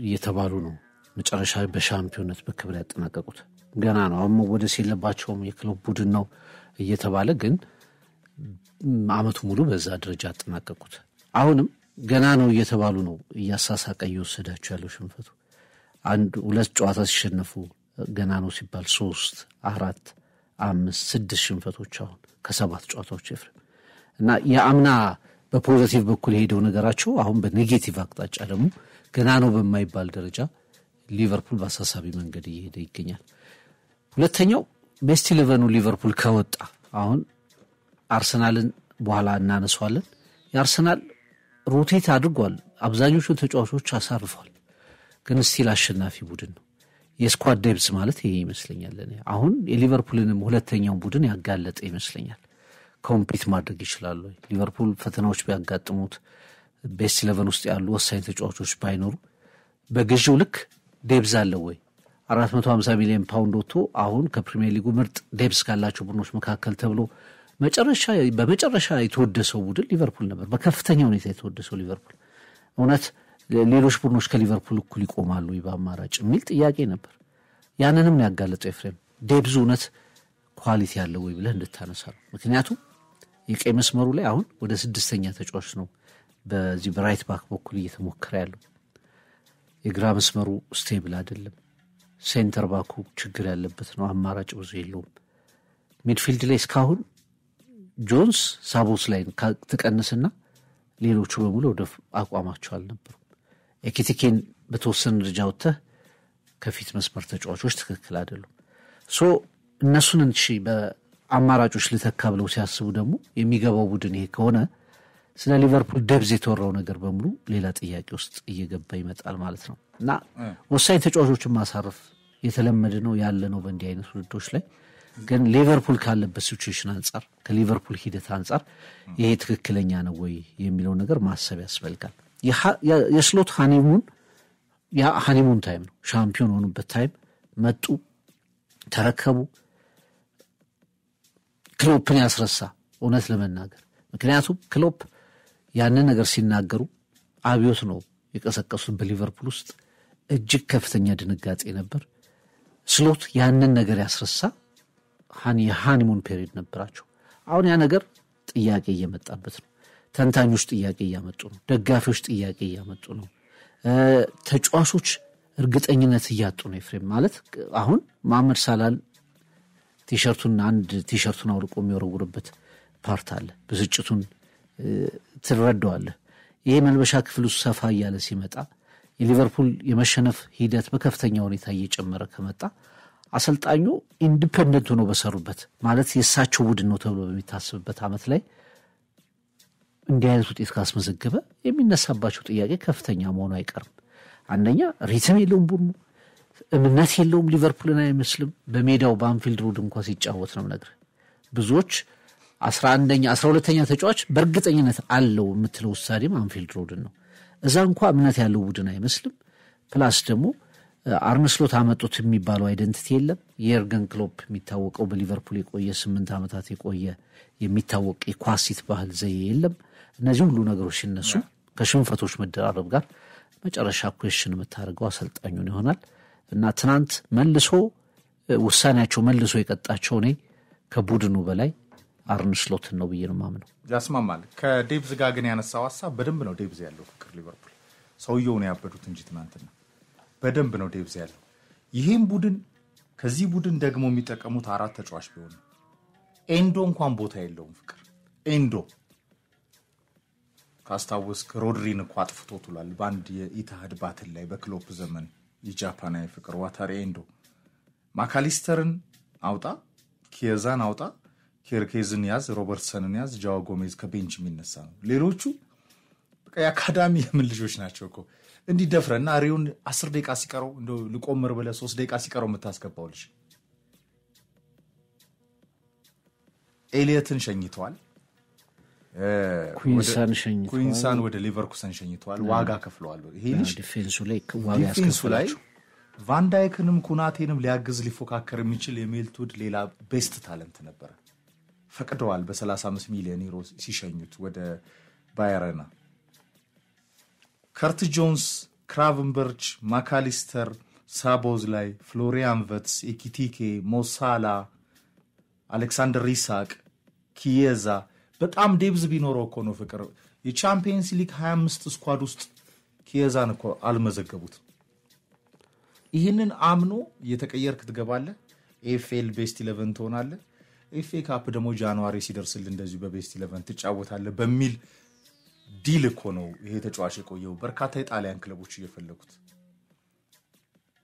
B: እየተባሉ ነው መጨረሻ በሻምፒዮንነት በክብር ያጠናቀቁት ገና ነው አሁን ወደ ሲለባቸውም የክለብ ቡድን ነው እየተባለ ግን አመቱ ሙሉ በዛ ደረጃ ያጠናቀቁት አሁንም ገና ነው እየተባሉ ነው እያሳሳቀ እየወሰዳቸው ያለው ሽንፈቱ አንድ ሁለት ጨዋታ ሲሸነፉ ገና ነው ሲባል 3 4 5 6 ሽንፈቶች አሁን ከ7 ጨዋታዎች ኤፍሬም እና የአምና በፖዚቲቭ በኩል ሄደው ነገራቸው አሁን በኔጌቲቭ አቅጣጫ ደግሞ ገና ነው በማይባል ደረጃ ሊቨርፑል በአሳሳቢ መንገድ እየሄደ ይገኛል ሁለተኛው ቤስት 11 ሊቨርፑል ከወጣ አሁን አርሰናልን በኋላ እናነሳዋለን የአርሰናል ሮቴት አድርጓል አብዛኞቹ ተጫዋቾች አሳርፏል ግን ስቲል አሸናፊ ቡድን ነው የስኳድ ዴፕዝ ማለት ይሄ ይመስለኛል ለኔ አሁን የሊቨርፑልንም ሁለተኛው ቡድን ያጋለጠ ይመስለኛል ኮምፒት ማድረግ ይችላል ሊቨርፑል ፈተናዎች ቢያጋጥሙት ቤስት 11 ውስጥ ያሉ ወሳኝ ተጫዋቾች ባይኖሩ በግዢው ልክ ዴፕዝ አለ ወይ 450 ሚሊዮን ፓውንድ ወጥቶ አሁን ከፕሪሚየር ሊጉ ምርጥ ዴፕዝ ካላቸው ቡድኖች መካከል ተብሎ በመጨረሻ የተወደሰው ቡድን ሊቨርፑል ነበር በከፍተኛ ሁኔታ የተወደሰው ሊቨርፑል እውነት ሌሎች ቡድኖች ከሊቨርፑል እኩል ይቆማሉ በአማራጭ የሚል ጥያቄ ነበር ያንንም ነው ያጋለጠው ኤፍሬም ዴፕዝ እውነት ኳሊቲ ያለው ወይ ብለህ እንድታነሳ ነው ምክንያቱም የቀይ መስመሩ ላይ አሁን ወደ 6ኛ ተጫዋች ነው በዚህ በራይት ባክ በኩል እየተሞከረ ያለው የግራ መስመሩ ስቴብል አይደለም ሴንተር ባኩ ችግር ያለበት ነው አማራጭ ብዙ የለውም ሚድፊልድ ላይ እስካሁን ጆንስ ሳቦስ ላይ ተቀነሰና ሌሎቹ በሙሉ ወደ አቋማቸው አልነበሩ ኤኪቲኬን በተወሰነ ደረጃ ወጥተህ ከፊት መስመር ተጫዋቾች ትክክል አይደሉም ሶ እነሱን እንጂ በአማራጮች ልተካ ብለው ሲያስቡ ደግሞ የሚገባው ቡድን ይሄ ከሆነ ስለ ሊቨርፑል ደብዝ የተወራው ነገር በሙሉ ሌላ ጥያቄ ውስጥ እየገባ ይመጣል ማለት ነው እና ወሳኝ ተጫዋቾችን ማሳረፍ የተለመደ ነው ያለ ነው በእንዲህ አይነት ውድድሮች ላይ ግን ሊቨርፑል ካለበት ሲቹዌሽን አንፃር ከሊቨርፑል ሂደት አንፃር ይሄ ትክክለኛ ነው ወይ የሚለው ነገር ማሰብ ያስፈልጋል የስሎት ሃኒሙን ታይም ነው ሻምፒዮን ሆኑበት ታይም መጡ ተረከቡ ክሎፕን ያስረሳ እውነት ለመናገር ምክንያቱም ክሎፕ ያንን ነገር ሲናገሩ አብዮት ነው የቀሰቀሱት በሊቨርፑል ውስጥ እጅግ ከፍተኛ ድንጋጤ ነበር ስሎት ያንን ነገር ያስረሳ ሃኒሙን ፔሪድ ነበራቸው አሁን ያ ነገር ጥያቄ እየመጣበት ነው ተንታኞች ጥያቄ እያመጡ ነው ደጋፊዎች ጥያቄ እያመጡ ነው ተጫዋቾች እርግጠኝነት እያጡ ነው ኤፍሬም ማለት አሁን መሐመድ ሳላህ ቲሸርቱን አውልቆ የሚወረውርበት ፓርት አለ ብስጭቱን ትረዳዋለህ ይሄ መልበሻ ክፍል ውስጥ ሰፋ እያለ ሲመጣ የሊቨርፑል የመሸነፍ ሂደት በከፍተኛ ሁኔታ እየጨመረ ከመጣ አሰልጣኙ ኢንዲፔንደንት ሆኖ በሰሩበት ማለት የሳቸው ቡድን ነው ተብሎ በሚታሰብበት አመት ላይ እንዲህ አይነት ውጤት ካስመዘገበ የሚነሳባቸው ጥያቄ ከፍተኛ መሆኑ አይቀርም አንደኛ ሪትም የለውም ቡድኑ እምነት የለውም ሊቨርፑልን አይመስልም በሜዳው በአንፊልድ ሮድ እንኳን ሲጫወት ነው ነገር ብዙዎች 12ኛ ተጫዋች በእርግጠኝነት አለው የምትለው ስታዲየም አንፊልድ ሮድ ነው እዛ እንኳን እምነት ያለው ቡድን አይመስልም ፕላስ ደግሞ አርነ ስሎት አመጡት የሚባለው አይደንቲቲ የለም የርገን ክሎፕ የሚታወቀው በሊቨርፑል የቆየ 8 አመታት የቆየ የሚታወቅ የኳሲት ባህል ዘዬ የለም እነዚህ ሁሉ ነገሮች ሲነሱ ከሽንፈቶች መደራረብ ጋር መጨረሻ ኩዌስችን የምታደርገው አሰልጣኙን ይሆናል እና ትናንት መልሶ ውሳኔያቸው መልሶ የቀጣቸው ነው ከቡድኑ በላይ አርነ ስሎትን ነው ብዬ ነው ማምነው
A: ያስማማል ከዴብዝ ጋር ግን ያነሳው ሐሳብ በደንብ ነው ዴብዝ ያለው ፍቅር ሊቨርፑል ሰውየው ነው ያበዱት እንጂ ትናንትና በደንብ ነው ዴብዝ ያለው ይሄን ቡድን ከዚህ ቡድን ደግሞ የሚጠቀሙት 4 ተጫዋች ቢሆን ኤንዶ እንኳን ቦታ የለውም ፍቅር ኤንዶ ካስታወስክ ሮድሪን እንኳን አጥፍቶታል ባንድ የኢታሃድ ባትል ላይ በክሎፕ ዘመን የጃፓናዊ ፍቅር ዋታሪ ኤንዶ ማካሊስተርን አውጣ፣ ኪየዛን አውጣ፣ ኬርኬዝን ያዝ፣ ሮበርትሰንን ያዝ፣ ጃዋ ጎሜዝ ከቤንች የሚነሳ ነው። ሌሎቹ በቃ የአካዳሚ የምን ልጆች ናቸው እኮ እንዲህ ደፍረና ሪውን 10 ደቂቃ ሲቀረው እንደው ልቆምር ብለህ 3 ደቂቃ ሲቀረው የምታስገባው ልጅ ኤሊየትን ሸኝተዋል። ኩዊንሳን ወደ ሊቨርኩሰን ሸኝተዋል። ዋጋ ከፍለዋል። ይሄ ልጅ ዲፌንሱ ላይ ቫንዳይክንም ኩናቴንም ሊያግዝ ሊፎካከር የሚችል የሜልቱድ ሌላ ቤስት ታለንት ነበር። ፈቅደዋል በ35 ሚሊዮን ዩሮ ሲሸኙት ወደ ባየርና። ከርት ጆንስ፣ ክራቨንበርች፣ ማካሊስተር፣ ሳቦዝ ላይ ፍሎሪያን ቨትስ፣ ኤኪቲኬ፣ ሞሳላ፣ አሌክሳንደር ኢሳቅ፣ ኪየዛ በጣም ዴብዝ ቢኖረው እኮ ነው ፍቅር የቻምፒየንስ ሊግ 25 ስኳድ ውስጥ ኪየዛን እኮ አልመዘገቡት። ይህንን አምኖ እየተቀየርክ ትገባለህ። ኤፍኤል ቤስት 11 ትሆናለህ። ኤፍኤ ካፕ ደግሞ ጃንዋሪ ሲደርስል እንደዚሁ በቤስት 11 ትጫወታለህ በሚል ዲል እኮ ነው ይሄ ተጫዋች የቆየው። በርካታ የጣሊያን ክለቦች እየፈለጉት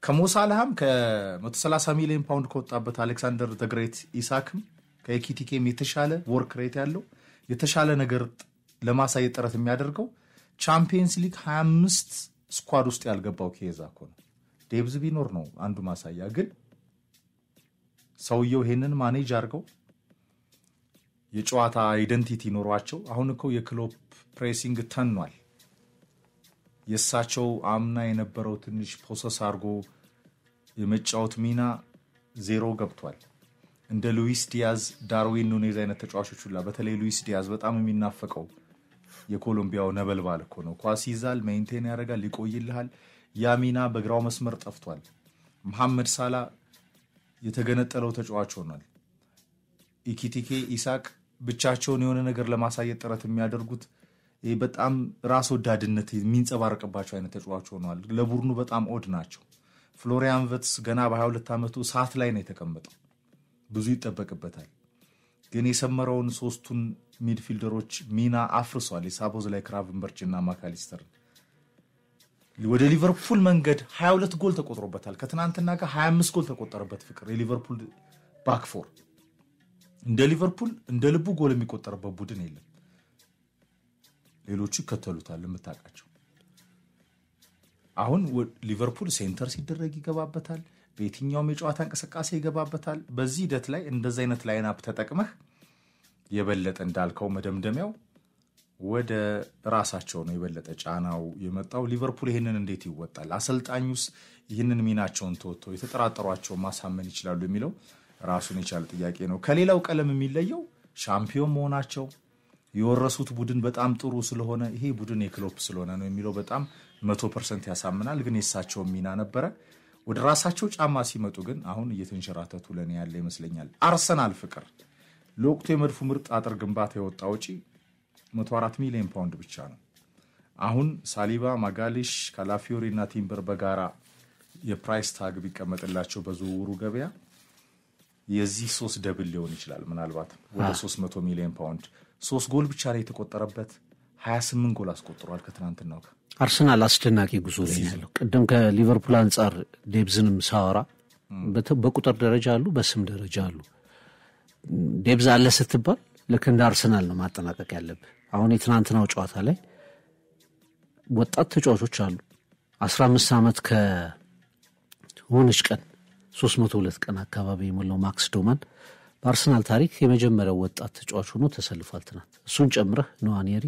A: ከሞሳላህም ከ130 ሚሊዮን ፓውንድ ከወጣበት አሌክሳንደር ዘ ግሬት ኢሳክም ከኤኪቲኬም የተሻለ ወርክ ሬት ያለው የተሻለ ነገር ለማሳየት ጥረት የሚያደርገው ቻምፒየንስ ሊግ 25 ስኳድ ውስጥ ያልገባው ኪየዛ እኮ ነው። ዴብዝ ቢኖር ነው አንዱ ማሳያ። ግን ሰውየው ይሄንን ማኔጅ አድርገው የጨዋታ አይደንቲቲ ኖሯቸው አሁን እኮ የክሎፕ ፕሬሲንግ ተኗል። የሳቸው አምና የነበረው ትንሽ ፖሰስ አድርጎ የመጫወት ሚና ዜሮ ገብቷል። እንደ ሉዊስ ዲያዝ፣ ዳርዊን ኑኔዝ አይነት ተጫዋቾች ሁላ በተለይ ሉዊስ ዲያዝ በጣም የሚናፈቀው የኮሎምቢያው ነበልባል እኮ ነው። ኳስ ይዛል፣ ሜንቴን ያደርጋል፣ ይቆይልሃል። ያ ሚና በግራው መስመር ጠፍቷል። መሐመድ ሳላ የተገነጠለው ተጫዋች ሆኗል። ኢኪቲኬ፣ ኢሳቅ ብቻቸውን የሆነ ነገር ለማሳየት ጥረት የሚያደርጉት በጣም ራስ ወዳድነት የሚንጸባረቅባቸው አይነት ተጫዋች ሆኗል። ለቡድኑ በጣም ኦድ ናቸው። ፍሎሪያን ቨትስ ገና በ22 ዓመቱ ሰዓት ላይ ነው የተቀመጠው። ብዙ ይጠበቅበታል። ግን የሰመረውን ሶስቱን ሚድፊልደሮች ሚና አፍርሷል። የሳቦዝ ላይ ክራቨንበርች እና ማካሊስተር ወደ ሊቨርፑል መንገድ 22 ጎል ተቆጥሮበታል። ከትናንትና ጋር 25 ጎል ተቆጠረበት። ፍቅር የሊቨርፑል ባክፎር እንደ ሊቨርፑል እንደ ልቡ ጎል የሚቆጠርበት ቡድን የለም። ሌሎቹ ይከተሉታል የምታውቃቸው። አሁን ሊቨርፑል ሴንተር ሲደረግ ይገባበታል። በየትኛውም የጨዋታ እንቅስቃሴ ይገባበታል። በዚህ ሂደት ላይ እንደዚህ አይነት ላይንአፕ ተጠቅመህ የበለጠ እንዳልከው መደምደሚያው ወደ ራሳቸው ነው የበለጠ ጫናው የመጣው። ሊቨርፑል ይህንን እንዴት ይወጣል? አሰልጣኙስ ይህንን ሚናቸውን ተወጥተው የተጠራጠሯቸው ማሳመን ይችላሉ የሚለው ራሱን የቻለ ጥያቄ ነው። ከሌላው ቀለም የሚለየው ሻምፒዮን መሆናቸው፣ የወረሱት ቡድን በጣም ጥሩ ስለሆነ ይሄ ቡድን የክሎፕ ስለሆነ ነው የሚለው በጣም 100% ያሳምናል። ግን የሳቸው ሚና ነበረ። ወደ ራሳቸው ጫማ ሲመጡ ግን አሁን እየተንሸራተቱ ለኔ ያለ ይመስለኛል። አርሰናል ፍቅር ለወቅቱ የመድፉ ምርጥ አጥር ግንባታ የወጣ ወጪ 104 ሚሊዮን ፓውንድ ብቻ ነው። አሁን ሳሊባ፣ ማጋሊሽ፣ ካላፊዮሪ እና ቲምበር በጋራ የፕራይስ ታግ ቢቀመጥላቸው በዝውውሩ ገበያ የዚህ 3 ደብል ሊሆን ይችላል። ምናልባት ወደ 300 ሚሊዮን ፓውንድ 3 ጎል ብቻ ላይ የተቆጠረበት 28 ጎል አስቆጥሯል ከትናንትናው ጋር።
B: አርሰናል አስደናቂ ጉዞ ላይ ያለው ቅድም ከሊቨርፑል አንጻር ዴብዝንም ሳወራ በቁጥር ደረጃ አሉ፣ በስም ደረጃ አሉ። ዴብዝ አለ ስትባል ልክ እንደ አርሰናል ነው ማጠናቀቅ ያለብህ። አሁን የትናንትናው ጨዋታ ላይ ወጣት ተጫዋቾች አሉ። 15 ዓመት ከሆነች ቀን 302 ቀን አካባቢ የሞላው ማክስ ዶማን በአርሰናል ታሪክ የመጀመሪያው ወጣት ተጫዋች ሆኖ ተሰልፏል ትናንት። እሱን ጨምረህ ኖዋኔሪ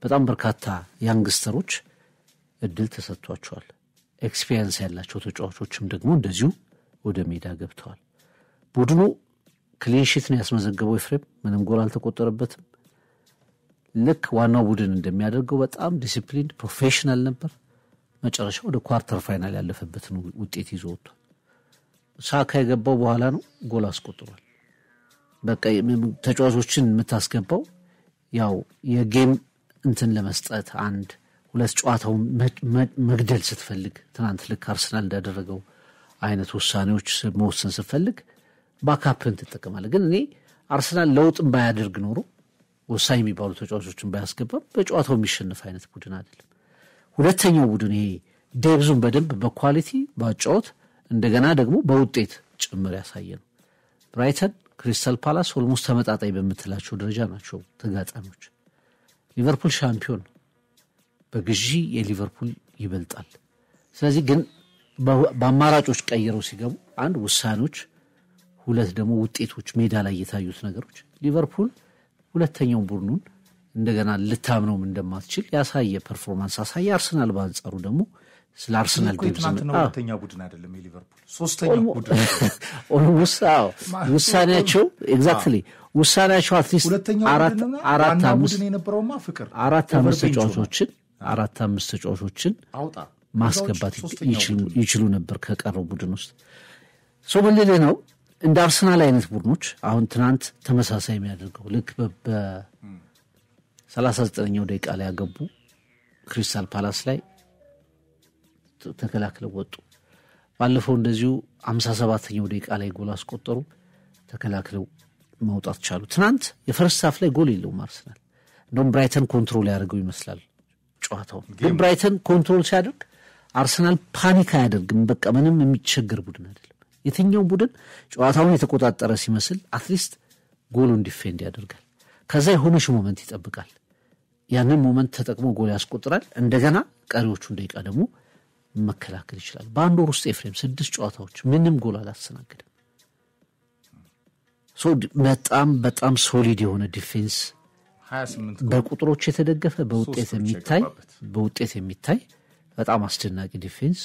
B: በጣም በርካታ ያንግስተሮች እድል ተሰጥቷቸዋል። ኤክስፒሪየንስ ያላቸው ተጫዋቾችም ደግሞ እንደዚሁ ወደ ሜዳ ገብተዋል። ቡድኑ ክሊንሺት ነው ያስመዘገበው። ኤፍሬም ምንም ጎል አልተቆጠረበትም። ልክ ዋናው ቡድን እንደሚያደርገው በጣም ዲሲፕሊን ፕሮፌሽናል ነበር። መጨረሻ ወደ ኳርተር ፋይናል ያለፈበትን ውጤት ይዞ ወጥቷል። ሳካ የገባው በኋላ ነው ጎል አስቆጥሯል። በቃ ተጫዋቾችን የምታስገባው ያው የጌም እንትን ለመስጠት አንድ ሁለት ጨዋታውን መግደል ስትፈልግ ትናንት ልክ አርሰናል እንዳደረገው አይነት ውሳኔዎች መወሰን ስትፈልግ ባካፕን ትጠቀማለህ። ግን እኔ አርሰናል ለውጥም ባያደርግ ኖሮ ወሳኝ የሚባሉ ተጫዋቾችን ባያስገባም በጨዋታው የሚሸነፍ አይነት ቡድን አይደለም። ሁለተኛው ቡድን ይሄ ዴብዙን በደንብ በኳሊቲ ባጫወት እንደገና ደግሞ በውጤት ጭምር ያሳየ ነው። ብራይተን ክሪስታል ፓላስ ኦልሞስት ተመጣጣኝ በመትላቸው ደረጃ ናቸው ተጋጣሚዎች። ሊቨርፑል ሻምፒዮን በግዢ የሊቨርፑል ይበልጣል። ስለዚህ ግን በአማራጮች ቀይረው ሲገቡ አንድ ውሳኔዎች፣ ሁለት ደግሞ ውጤቶች ሜዳ ላይ የታዩት ነገሮች ሊቨርፑል ሁለተኛው ቡድኑን እንደገና ልታምነውም እንደማትችል ያሳየ ፐርፎርማንስ አሳየ። አርሰናል በአንጻሩ ደግሞ ስለ አርሰናል
A: ሁለተኛ ቡድን አይደለም የሊቨርፑል ሶስተኛ ቡድን
B: ኦልሞስት ውሳኔያቸው ኤግዛክትሊ ውሳኔያቸው አትሊስት አራት አምስት
A: የነበረውማ ፍቅር
B: አራት አምስት ተጫዋቾችን ማስገባት ይችሉ ነበር ከቀረው ቡድን ውስጥ። ሶ ምን ልልህ ነው እንደ አርሰናል አይነት ቡድኖች አሁን ትናንት ተመሳሳይ የሚያደርገው ልክ በ39ኛው ደቂቃ ላይ ያገቡ ክሪስታል ፓላስ ላይ ተከላክለው ወጡ። ባለፈው እንደዚሁ 57ኛው ደቂቃ ላይ ጎል አስቆጠሩ፣ ተከላክለው መውጣት ቻሉ። ትናንት የፈርስት ሃፍ ላይ ጎል የለውም አርሰናል። እንደውም ብራይተን ኮንትሮል ያደርገው ይመስላል ጨዋታው። ግን ብራይተን ኮንትሮል ሲያደርግ አርሰናል ፓኒክ አያደርግም። በቃ ምንም የሚቸገር ቡድን አይደለም። የትኛው ቡድን ጨዋታውን የተቆጣጠረ ሲመስል አትሊስት ጎሉን ዲፌንድ ያደርጋል። ከዛ የሆነሽ ሞመንት ይጠብቃል። ያንን ሞመንት ተጠቅሞ ጎል ያስቆጥራል። እንደገና ቀሪዎቹን ደቂቃ ደግሞ መከላከል ይችላል። በአንድ ወር ውስጥ ኤፍሬም 6 ጨዋታዎች ምንም ጎል አላስተናገደም። በጣም ሶሊድ የሆነ ዲፌንስ
A: 28
B: በቁጥሮች የተደገፈ በውጤት የሚታይ በጣም አስደናቂ ዲፌንስ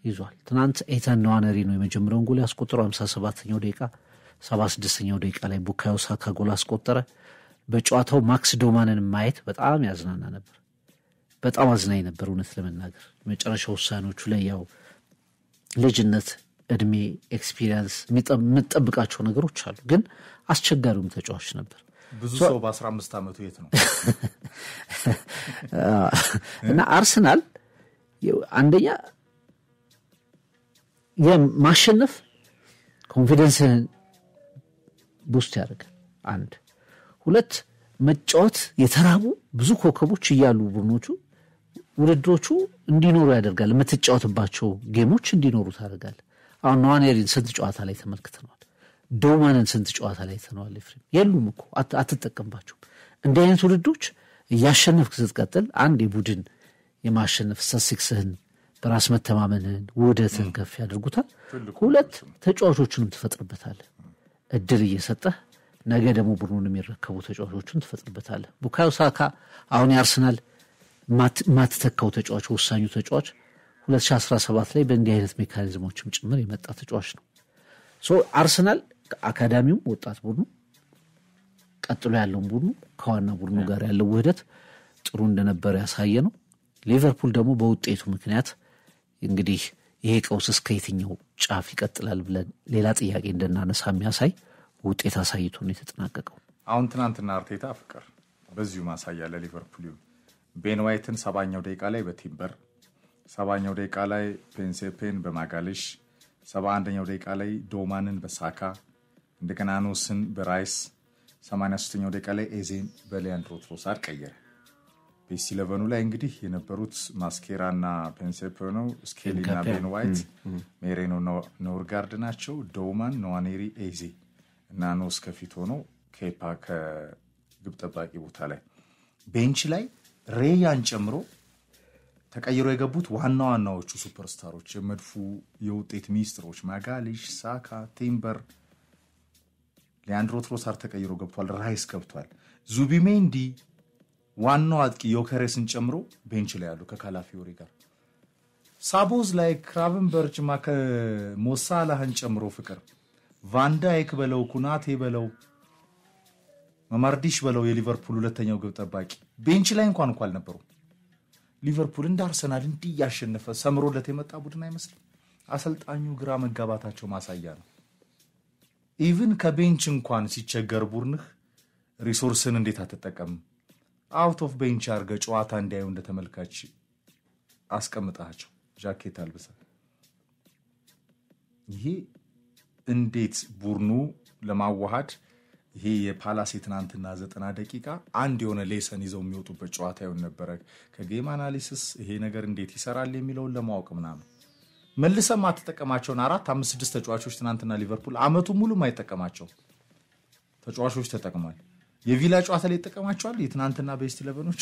B: ይዟል። ትናንት ኤተን ንዋነሪ ነው የመጀመሪያውን ጎል ያስቆጠረው 57ኛው ደቂቃ። 76ኛው ደቂቃ ላይ ቡካዮ ሳካ ጎል አስቆጠረ። በጨዋታው ማክስ ዶማንን ማየት በጣም ያዝናና ነበር። በጣም አዝናኝ ነበር እውነት ለመናገር። የመጨረሻ ውሳኔዎቹ ላይ ያው ልጅነት፣ እድሜ፣ ኤክስፒሪየንስ የምትጠብቃቸው ነገሮች አሉ። ግን አስቸጋሪውም ተጫዋች ነበር።
A: ብዙ ሰው በ15 ዓመቱ የት ነው
B: እና አርሰናል አንደኛ የማሸነፍ ኮንፊደንስን ቡስት ያደርጋል። አንድ ሁለት መጫወት የተራቡ ብዙ ኮከቦች እያሉ ቡድኖቹ ውድድሮቹ እንዲኖሩ ያደርጋል። የምትጫወትባቸው ጌሞች እንዲኖሩ ታደርጋል። አሁን ንዋኔሪን ስንት ጨዋታ ላይ ተመልክተነዋል። ዶማንን ስንት ጨዋታ ላይ ተነዋል። ኤፍሬም የሉም እኮ አትጠቀምባቸውም። እንዲህ አይነት ውድድሮች እያሸነፍክ ስትቀጥል አንድ የቡድን የማሸነፍ ስታቲስቲክስህን በራስ መተማመንህን ውህደትን ከፍ ያደርጉታል። ሁለት ተጫዋቾችንም ትፈጥርበታለህ። እድል እየሰጠህ ነገ ደግሞ ቡድኑን የሚረከቡ ተጫዋቾችን ትፈጥርበታለህ። ቡካዮ ሳካ አሁን የአርሰናል ማትተካው ተጫዋች፣ ወሳኙ ተጫዋች 2017 ላይ በእንዲህ አይነት ሜካኒዝሞችም ጭምር የመጣ ተጫዋች ነው። አርሰናል አካዳሚውም ወጣት ቡድኑ ቀጥሎ ያለውን ቡድኑ ከዋና ቡድኑ ጋር ያለው ውህደት ጥሩ እንደነበረ ያሳየ ነው። ሊቨርፑል ደግሞ በውጤቱ ምክንያት እንግዲህ ይሄ ቀውስ እስከ የትኛው ጫፍ ይቀጥላል ብለን ሌላ ጥያቄ እንደናነሳ የሚያሳይ ውጤት አሳይቶ ነው የተጠናቀቀው።
A: አሁን ትናንትና አርቴታ ፍቅር በዚሁ ማሳያ ለሊቨርፑል ቤን ዋይትን 70ኛው ደቂቃ ላይ በቲምበር 70ኛው ደቂቃ ላይ ፔንሴፔን በማጋሌሽ 71ኛው ደቂቃ ላይ ዶማንን በሳካ እንደገና ኖስን በራይስ 83ኛው ደቂቃ ላይ ኤዜን በሊያንድሮ ትሮሳርድ ቀየረ። ቤስ 11 ላይ እንግዲህ የነበሩት ማስኬራና ፔንሴፔ ነው። ስኬሊና ቤን ዋይት፣ ሜሬኖ ኖርጋርድ ናቸው። ዶማን፣ ኖዋኔሪ፣ ኤዜ እና ኖስ ከፊት ሆኖ ኬፓ ከግብ ጠባቂ ቦታ ላይ ቤንች ላይ ሬያን ጨምሮ ተቀይሮ የገቡት ዋና ዋናዎቹ ሱፐርስታሮች የመድፉ የውጤት ሚኒስትሮች ማጋሊሽ፣ ሳካ፣ ቲምበር፣ ሊያንድሮ ትሮሳርድ ተቀይሮ ገብቷል። ራይስ ገብቷል። ዙቢሜንዲ ዋናው አጥቂ ዮከሬስን ጨምሮ ቤንች ላይ ያሉ ከካላፊዮሪ ጋር ሳቦዝ ላይ ክራቨንበርች ሞሳላህን ጨምሮ ፍቅር ቫንዳይክ በለው ኩናቴ በለው መማርዲሽ በለው የሊቨርፑል ሁለተኛው ግብ ጠባቂ ቤንች ላይ እንኳን አልነበሩ። ሊቨርፑል እንደ አርሰናል እንዲህ ያሸነፈ ሰምሮለት የመጣ ቡድን አይመስልም። አሰልጣኙ ግራ መጋባታቸው ማሳያ ነው። ኢቭን ከቤንች እንኳን ሲቸገር ቡድንህ ሪሶርስን እንዴት አትጠቀም? አውት ኦፍ ቤንች አድርገህ ጨዋታ እንዲያዩ እንደተመልካች አስቀምጣቸው ጃኬት አልብሰ ይሄ እንዴት ቡድኑ ለማዋሃድ ይሄ የፓላስ የትናንትና 90 ደቂቃ አንድ የሆነ ሌሰን ይዘው የሚወጡበት ጨዋታ ይሆን ነበረ። ከጌም አናሊሲስ ይሄ ነገር እንዴት ይሰራል የሚለውን ለማወቅ ምናምን መልሰም አትጠቀማቸውን 4-5-6 ተጫዋቾች ትናንትና ሊቨርፑል አመቱ ሙሉ ማይጠቀማቸው ተጫዋቾች ተጠቅሟል። የቪላ ጨዋታ ላይ ተጠቀማቸዋል። የትናንትና ቤስት 11ኖች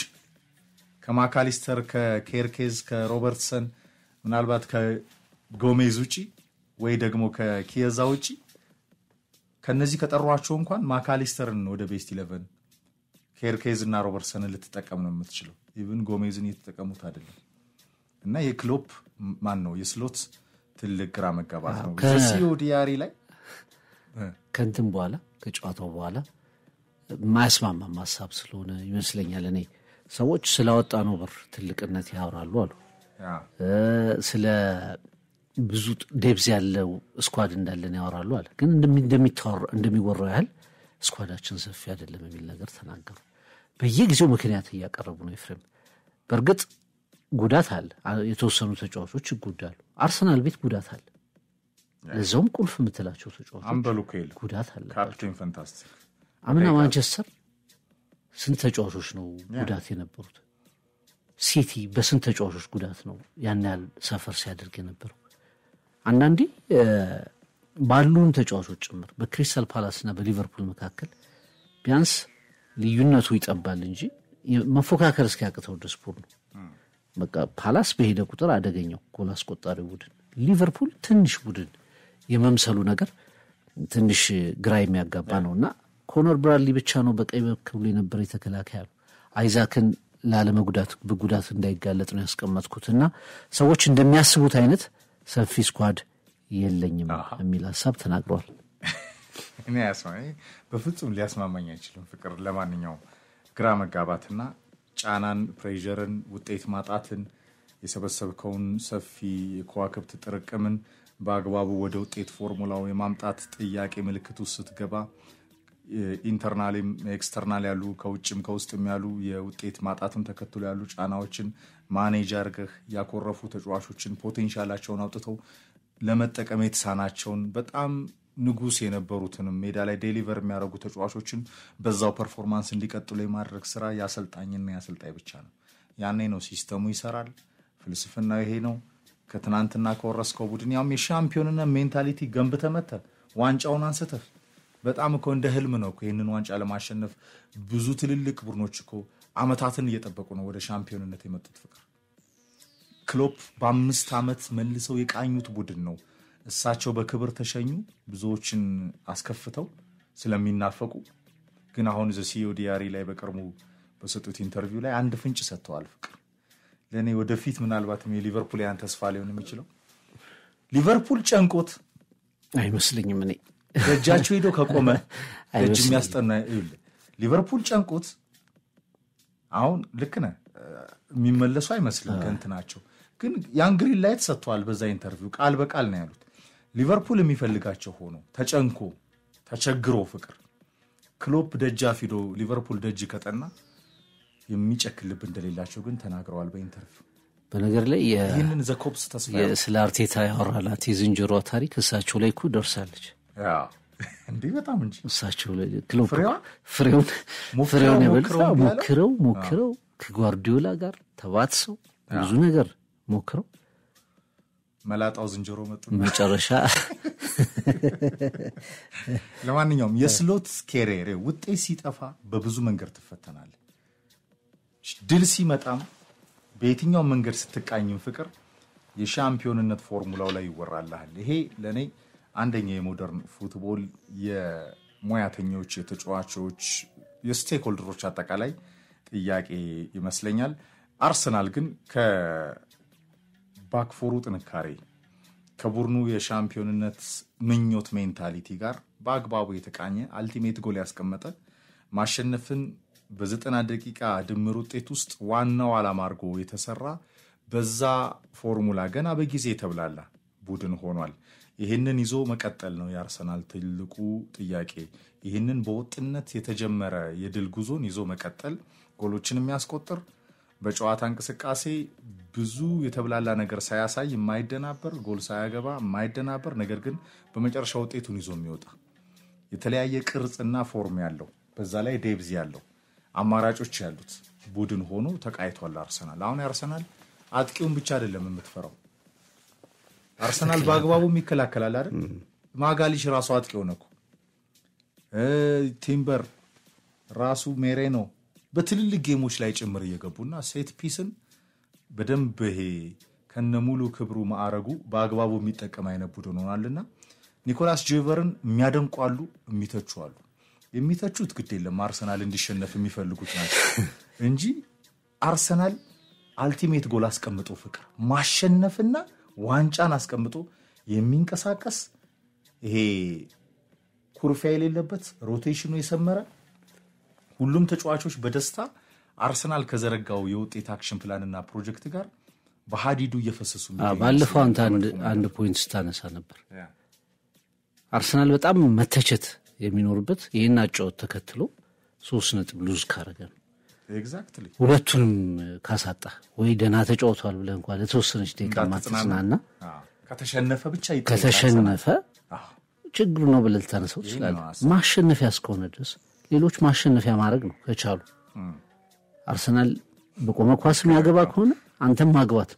A: ከማካሊስተር ከኬርኬዝ ከሮበርትሰን ምናልባት ከጎሜዝ ውጪ ወይ ደግሞ ከኪየዛ ውጪ ከነዚህ ከጠሯቸው እንኳን ማካሊስተርን ወደ ቤስት 11 ኬርኬዝ እና ሮበርትሰንን ልትጠቀም ነው የምትችለው። ኢቭን ጎሜዝን እየተጠቀሙት አይደለም። እና የክሎፕ ማን ነው የስሎት ትልቅ ግራ መጋባት ነው። ከሲዮ ዲያሪ ላይ
B: ከንትን በኋላ ከጨዋታው በኋላ ማስማማ ማሳብ ስለሆነ ይመስለኛል እኔ ሰዎች ስለወጣ ነው ብር ትልቅነት ያወራሉ አሉ። ስለ ብዙ ዴብዝ ያለው ስኳድ እንዳለን ያወራሉ አለ። ግን እንደሚወራው ያህል ስኳዳችን ሰፊ አይደለም የሚል ነገር ተናገሩ። በየጊዜው ምክንያት እያቀረቡ ነው ኤፍሬም። በእርግጥ ጉዳት አለ፣ የተወሰኑ ተጫዋቾች ይጎዳሉ። አርሰናል ቤት ጉዳት አለ፣ ለዛውም ቁልፍ የምትላቸው ተጫዋቾች
A: አንበሉ ከይል
B: ጉዳት አለ።
A: ካፕቴን ፋንታስቲክ
B: አምና ማንቸስተር ስንት ተጫዋቾች ነው ጉዳት የነበሩት? ሲቲ በስንት ተጫዋቾች ጉዳት ነው ያን ያህል ሰፈር ሲያደርግ የነበረው? አንዳንዴ ባሉን ተጫዋቾች ጭምር በክሪስታል ፓላስና በሊቨርፑል መካከል ቢያንስ ልዩነቱ ይጠባል እንጂ መፎካከር እስኪያቅተው ድረስ ነው። በቃ ፓላስ በሄደ ቁጥር አደገኛው ጎል አስቆጣሪ ቡድን፣ ሊቨርፑል ትንሽ ቡድን የመምሰሉ ነገር ትንሽ ግራ የሚያጋባ ነውና ኮነር ብራድሊ ብቻ ነው በቀኝ በኩል የነበረ የተከላካይ ነው። አይዛክን ላለመጉዳት በጉዳት እንዳይጋለጥ ነው ያስቀመጥኩትና ሰዎች እንደሚያስቡት አይነት ሰፊ ስኳድ የለኝም የሚል ሐሳብ ተናግሯል።
A: እኔ ያስማኝ በፍጹም ሊያስማማኝ አይችልም። ፍቅር ለማንኛውም ግራ መጋባትና ጫናን፣ ፕሬዠርን፣ ውጤት ማጣትን፣ የሰበሰብከውን ሰፊ የከዋክብት ጥርቅምን በአግባቡ ወደ ውጤት ፎርሙላው የማምጣት ጥያቄ ምልክት ውስጥ ስትገባ ኢንተርናልም ኤክስተርናል ያሉ ከውጭም ከውስጥም ያሉ የውጤት ማጣትን ተከትሎ ያሉ ጫናዎችን ማኔጅ አድርገህ ያኮረፉ ተጫዋቾችን ፖቴንሻላቸውን አውጥተው ለመጠቀም የተሳናቸውን በጣም ንጉስ የነበሩትንም ሜዳ ላይ ዴሊቨር የሚያደርጉ ተጫዋቾችን በዛው ፐርፎርማንስ እንዲቀጥሉ የማድረግ ስራ ያሰልጣኝና ያሰልጣኝ ብቻ ነው። ያኔ ነው ሲስተሙ ይሰራል። ፍልስፍናው ይሄ ነው። ከትናንትና ከወረስከው ቡድን ያውም የሻምፒዮንና ሜንታሊቲ ገንብተህ መተህ ዋንጫውን አንስተህ በጣም እኮ እንደ ህልም ነው እኮ ይሄንን ዋንጫ ለማሸነፍ ብዙ ትልልቅ ቡድኖች እኮ አመታትን እየጠበቁ ነው ወደ ሻምፒዮንነት የመጡት። ፍቅር ክሎፕ በ5 ዓመት መልሰው የቃኙት ቡድን ነው። እሳቸው በክብር ተሸኙ፣ ብዙዎችን አስከፍተው ስለሚናፈቁ። ግን አሁን ዘሲዮ ዲያሪ ላይ በቀርሙ በሰጡት ኢንተርቪው ላይ አንድ ፍንጭ ሰጥተዋል። ፍቅር ለኔ ወደፊት ምናልባትም የሊቨርፑል ያን ተስፋ ሊሆን የሚችለው ሊቨርፑል ጨንቆት
B: አይመስልኝም። እኔ
A: ደጃቸው ሄዶ ከቆመ ደጅ የሚያስጠና ይል ሊቨርፑል ጨንቆት አሁን ልክ ነህ የሚመለሱ አይመስልም ከእንትናቸው። ግን ያን ግሪን ላይት ሰጥተዋል በዛ ኢንተርቪው ቃል በቃል ነው ያሉት። ሊቨርፑል የሚፈልጋቸው ሆኖ ተጨንቆ ተቸግሮ ፍቅር ክሎፕ ደጃፍ ሄዶ ሊቨርፑል ደጅ ከጠና የሚጨክል ልብ እንደሌላቸው ግን ተናግረዋል በኢንተርቪው።
B: በነገር ላይ
A: ይህንን ዘኮፕስ ተስፋ
B: ስለ አርቴታ ያወራላት የዝንጀሮ ታሪክ እሳቸው ላይ እኮ ደርሳለች።
A: እንዴ በጣም እንጂ
B: እሳቸው ላይ ክሎፕ ፍሬውን ሞክረው ከጓርዲዮላ ጋር ተባትሰው ብዙ ነገር ሞክረው
A: መላጣው ዝንጀሮ መጡ
B: መጨረሻ።
A: ለማንኛውም የስሎት ኬሪየር ውጤት ሲጠፋ በብዙ መንገድ ትፈተናለህ። ድል ሲመጣም በየትኛው መንገድ ስትቃኝም ፍቅር የሻምፒዮንነት ፎርሙላው ላይ ይወራልሃል። ይሄ ለኔ አንደኛ የሞደርን ፉትቦል የሙያተኞች፣ የተጫዋቾች፣ የስቴክሆልደሮች አጠቃላይ ጥያቄ ይመስለኛል። አርሰናል ግን ከባክፎሩ ጥንካሬ ከቡድኑ የሻምፒዮንነት ምኞት ሜንታሊቲ ጋር በአግባቡ የተቃኘ አልቲሜት ጎል ያስቀመጠ ማሸነፍን በ90 ደቂቃ ድምር ውጤት ውስጥ ዋናው ዓላማ አድርጎ የተሰራ በዛ ፎርሙላ ገና በጊዜ የተብላላ ቡድን ሆኗል። ይህንን ይዞ መቀጠል ነው የአርሰናል ትልቁ ጥያቄ። ይህንን በወጥነት የተጀመረ የድል ጉዞን ይዞ መቀጠል፣ ጎሎችን የሚያስቆጥር በጨዋታ እንቅስቃሴ ብዙ የተብላላ ነገር ሳያሳይ የማይደናበር፣ ጎል ሳያገባ የማይደናበር፣ ነገር ግን በመጨረሻ ውጤቱን ይዞ የሚወጣ የተለያየ ቅርጽና ፎርም ያለው በዛ ላይ ዴብዝ ያለው አማራጮች ያሉት ቡድን ሆኖ ተቃይቷል አርሰናል። አሁን አርሰናል አጥቂውን ብቻ አይደለም የምትፈራው፣ አርሰናል በአግባቡ የሚከላከላል አይደል ማጋሊሽ ራሱ አጥቂ ሆነኩ ቲምበር ራሱ ሜሬኖ በትልልቅ ጌሞች ላይ ጭምር እየገቡና ሴት ፒስን በደንብ ይሄ ከነሙሉ ክብሩ ማዕረጉ በአግባቡ የሚጠቀም አይነት ቡድን ሆናልና ኒኮላስ ጄቨርን የሚያደንቋሉ የሚተቹአሉ የሚተቹት ግድ የለም አርሰናል እንዲሸነፍ የሚፈልጉት ናቸው እንጂ አርሰናል አልቲሜት ጎል አስቀምጦ ፍቅር ማሸነፍና ዋንጫን አስቀምጦ የሚንቀሳቀስ ይሄ ኩርፊያ የሌለበት ሮቴሽኑ የሰመረ ሁሉም ተጫዋቾች በደስታ አርሰናል ከዘረጋው የውጤት አክሽን ፕላንና ፕሮጀክት ጋር በሃዲዱ እየፈሰሱ
B: ባለፈው አንድ ፖይንት ስታነሳ ነበር አርሰናል በጣም መተቸት የሚኖርበት ይሄን አጫወት ተከትሎ 3 ነጥብ ሉዝ ካረገ
A: ኤግዛክትሊ
B: ሁለቱንም ካሳጣ ወይ ደና ተጫውቷል ብለህ እንኳን ለተወሰነች ደቂቃ ማጥጽናና
A: ከተሸነፈ ብቻ
B: ከተሸነፈ ችግሩ ነው ብለህ ልታነሳው ትችላለህ ማሸነፊያ እስከሆነ ድረስ ሌሎች ማሸነፊያ ማድረግ ነው ከቻሉ አርሰናል በቆመ ኳስ የሚያገባ ከሆነ አንተም ማግባት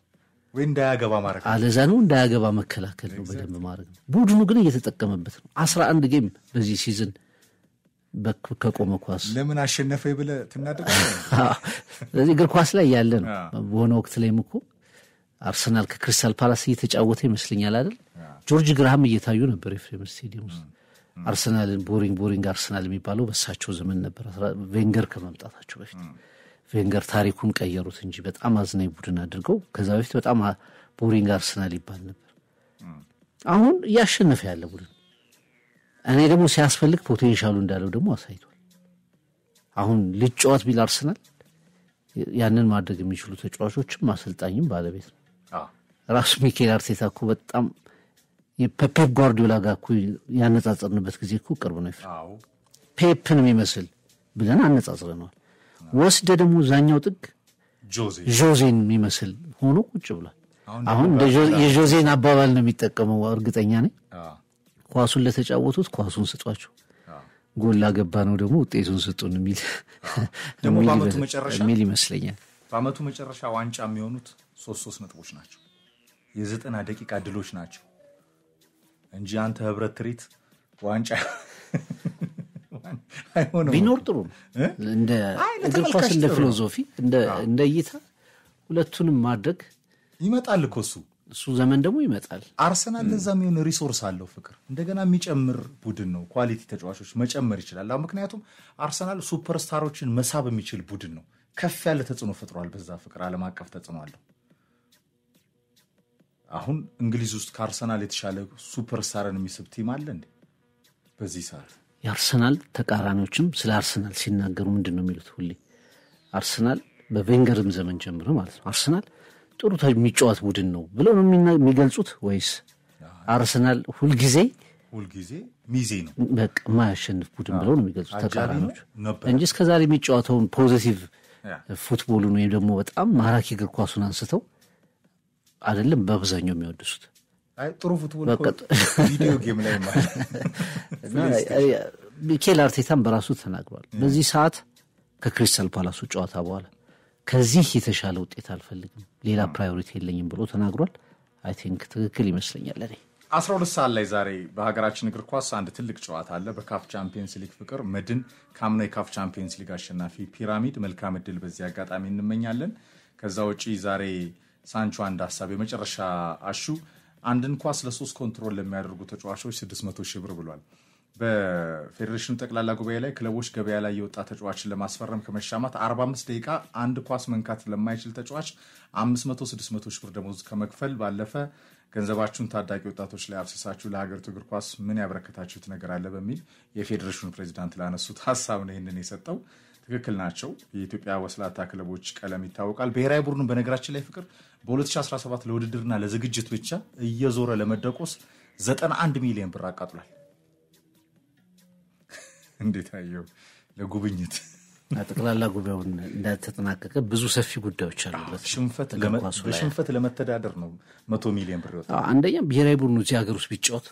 A: ወይ እንዳያገባ ማድረግ
B: አለዛ ነው እንዳያገባ መከላከል ነው በደንብ ማድረግ ነው ቡድኑ ግን እየተጠቀመበት ነው 11 ጌም በዚህ ሲዝን ከቆመ ኳስ
A: ለምን አሸነፈ ይብለ ትናደጋለህ
B: ስለዚህ እግር ኳስ ላይ ያለ ነው በሆነ ወቅት ላይ ምኮ አርሰናል ከክሪስታል ፓላስ እየተጫወተ ይመስልኛል አይደል ጆርጅ ግራሃም እየታዩ ነበር ኤፍሬም ስቴዲየም ውስጥ አርሰናልን ቦሪንግ አርሰናል የሚባለው በሳቸው ዘመን ነበር ቬንገር ከመምጣታቸው በፊት ቬንገር ታሪኩን ቀየሩት እንጂ በጣም አዝናኝ ቡድን አድርገው ከዛ በፊት በጣም ቦሪንግ አርሰናል ይባል ነበር አሁን ያሸነፈ ያለ ቡድን እኔ ደግሞ ሲያስፈልግ ፖቴንሻሉ እንዳለው ደግሞ አሳይቷል አሁን ልጫወት ቢል አርሰናል ያንን ማድረግ የሚችሉ ተጫዋቾችም ማሰልጣኝም ባለቤት ነው ራሱ ሚኬል አርቴታ እኮ በጣም የፔፕ ጓርዲዮላ ጋር እኮ ያነጻጸርንበት ጊዜ እኮ ቅርብ ነው ፔፕን የሚመስል ብለን አነጻጽረናል ወስደ ደግሞ ዛኛው ጥግ ጆዜን የሚመስል ሆኖ ቁጭ ብሏል አሁን የጆዜን አባባል ነው የሚጠቀመው እርግጠኛ ነኝ ኳሱን ለተጫወቱት ኳሱን ስጧቸው ጎል አገባ ነው ደግሞ ውጤቱን ስጡን የሚል
A: ደግሞ በአመቱ መጨረሻ
B: የሚል ይመስለኛል
A: በአመቱ መጨረሻ ዋንጫ የሚሆኑት 3 ነጥቦች ናቸው የ90 ደቂቃ ድሎች ናቸው እንጂ አንተ ህብረት ትሪት ዋንጫ አይሆንም
B: ቢኖር ጥሩ እንደ እግር ኳስ እንደ ፊሎሶፊ እንደ እይታ ሁለቱንም ማድረግ
A: ይመጣል እኮ እሱ ዘመን ደግሞ ይመጣል አርሰናል ለዛም የሆነ ሪሶርስ አለው ፍቅር እንደገና የሚጨምር ቡድን ነው ኳሊቲ ተጫዋቾች መጨመር ይችላል ምክንያቱም አርሰናል ሱፐርስታሮችን መሳብ የሚችል ቡድን ነው ከፍ ያለ ተጽዕኖ ፈጥሯል በዛ ፍቅር ዓለም አቀፍ ተጽዕኖ አለው አሁን እንግሊዝ ውስጥ ከአርሰናል የተሻለ ሱፐርስታርን የሚስብ ቲም አለ እንዴ በዚህ ሰዓት
B: የአርሰናል ተቃራኒዎችም ስለ አርሰናል ሲናገሩ ምንድነው የሚሉት ሁሌ አርሰናል በቬንገርም ዘመን ጀምሮ ማለት ነው አርሰናል ጥሩ የሚጫወት ቡድን ነው ብለው ነው የሚገልጹት ወይስ አርሰናል ሁልጊዜ ሚዜ ነው በቃ ማያሸንፍ ቡድን ብለው ነው የሚገልጹት ተቃራኒዎች እንጂ እስከዛሬ የሚጫወተውን ፖዚቲቭ ፉትቦሉን ወይ ደግሞ በጣም ማራኪ እግር ኳሱን አንስተው አይደለም በአብዛኛው የሚወድሱት
A: ጥሩ ፉትቦል ቪዲዮ ጌም ላይ ማለት
B: ሚኬል አርቴታም በራሱ ተናግሯል በዚህ ሰዓት ከክሪስታል ፓላሱ ጨዋታ በኋላ ከዚህ የተሻለ ውጤት አልፈልግም ሌላ ፕራዮሪቲ የለኝም ብሎ ተናግሯል አይ ቲንክ ትክክል ይመስለኛል ለኔ
A: 12 ሰዓት ላይ ዛሬ በሀገራችን እግር ኳስ አንድ ትልቅ ጨዋታ አለ በካፍ ቻምፒየንስ ሊግ ፍቅር መድን ካምና የካፍ ቻምፒየንስ ሊግ አሸናፊ ፒራሚድ መልካም እድል በዚህ አጋጣሚ እንመኛለን ከዛ ውጪ ዛሬ ሳንቾ አንድ ሐሳብ የመጨረሻ አሹ አንድን ኳስ ለ3 ኮንትሮል ለሚያደርጉ ተጫዋቾች 600 ሺህ ብር ብሏል በፌዴሬሽኑ ጠቅላላ ጉባኤ ላይ ክለቦች ገበያ ላይ የወጣ ተጫዋችን ለማስፈረም ከመሻማት 45 ደቂቃ አንድ ኳስ መንካት ለማይችል ተጫዋች 500-600 ሺህ ብር ደሞዝ ከመክፈል ባለፈ ገንዘባችሁን ታዳጊ ወጣቶች ላይ አፍስሳችሁ ለሀገሪቱ እግር ኳስ ምን ያበረከታችሁት ነገር አለ በሚል የፌዴሬሽኑ ፕሬዚዳንት ላነሱት ሐሳብ ነው ይሄንን የሰጠው ትክክል ናቸው የኢትዮጵያ ወስላታ ክለቦች ቀለም ይታወቃል ብሔራዊ ቡድኑ በነገራችን ላይ ፍቅር በ2017 ለውድድርና ለዝግጅት ብቻ እየዞረ ለመደቆስ 91 ሚሊዮን ብር አቃጥሏል እንዴት አየው ለጉብኝት
B: ጠቅላላ ጉባኤውን እንደተጠናቀቀ ብዙ ሰፊ ጉዳዮች አሉበት
A: በሽንፈት ለመተዳደር ነው 100 ሚሊዮን ብር ይወጣል
B: አንደኛ ብሔራዊ ቡድኑ እዚህ ሀገር ውስጥ ቢጫወት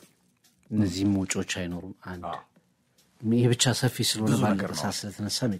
B: እነዚህም ወጪዎች አይኖሩም አንድ ይሄ ብቻ ሰፊ ስለሆነ ባለቀሳ ስለተነሳ ነው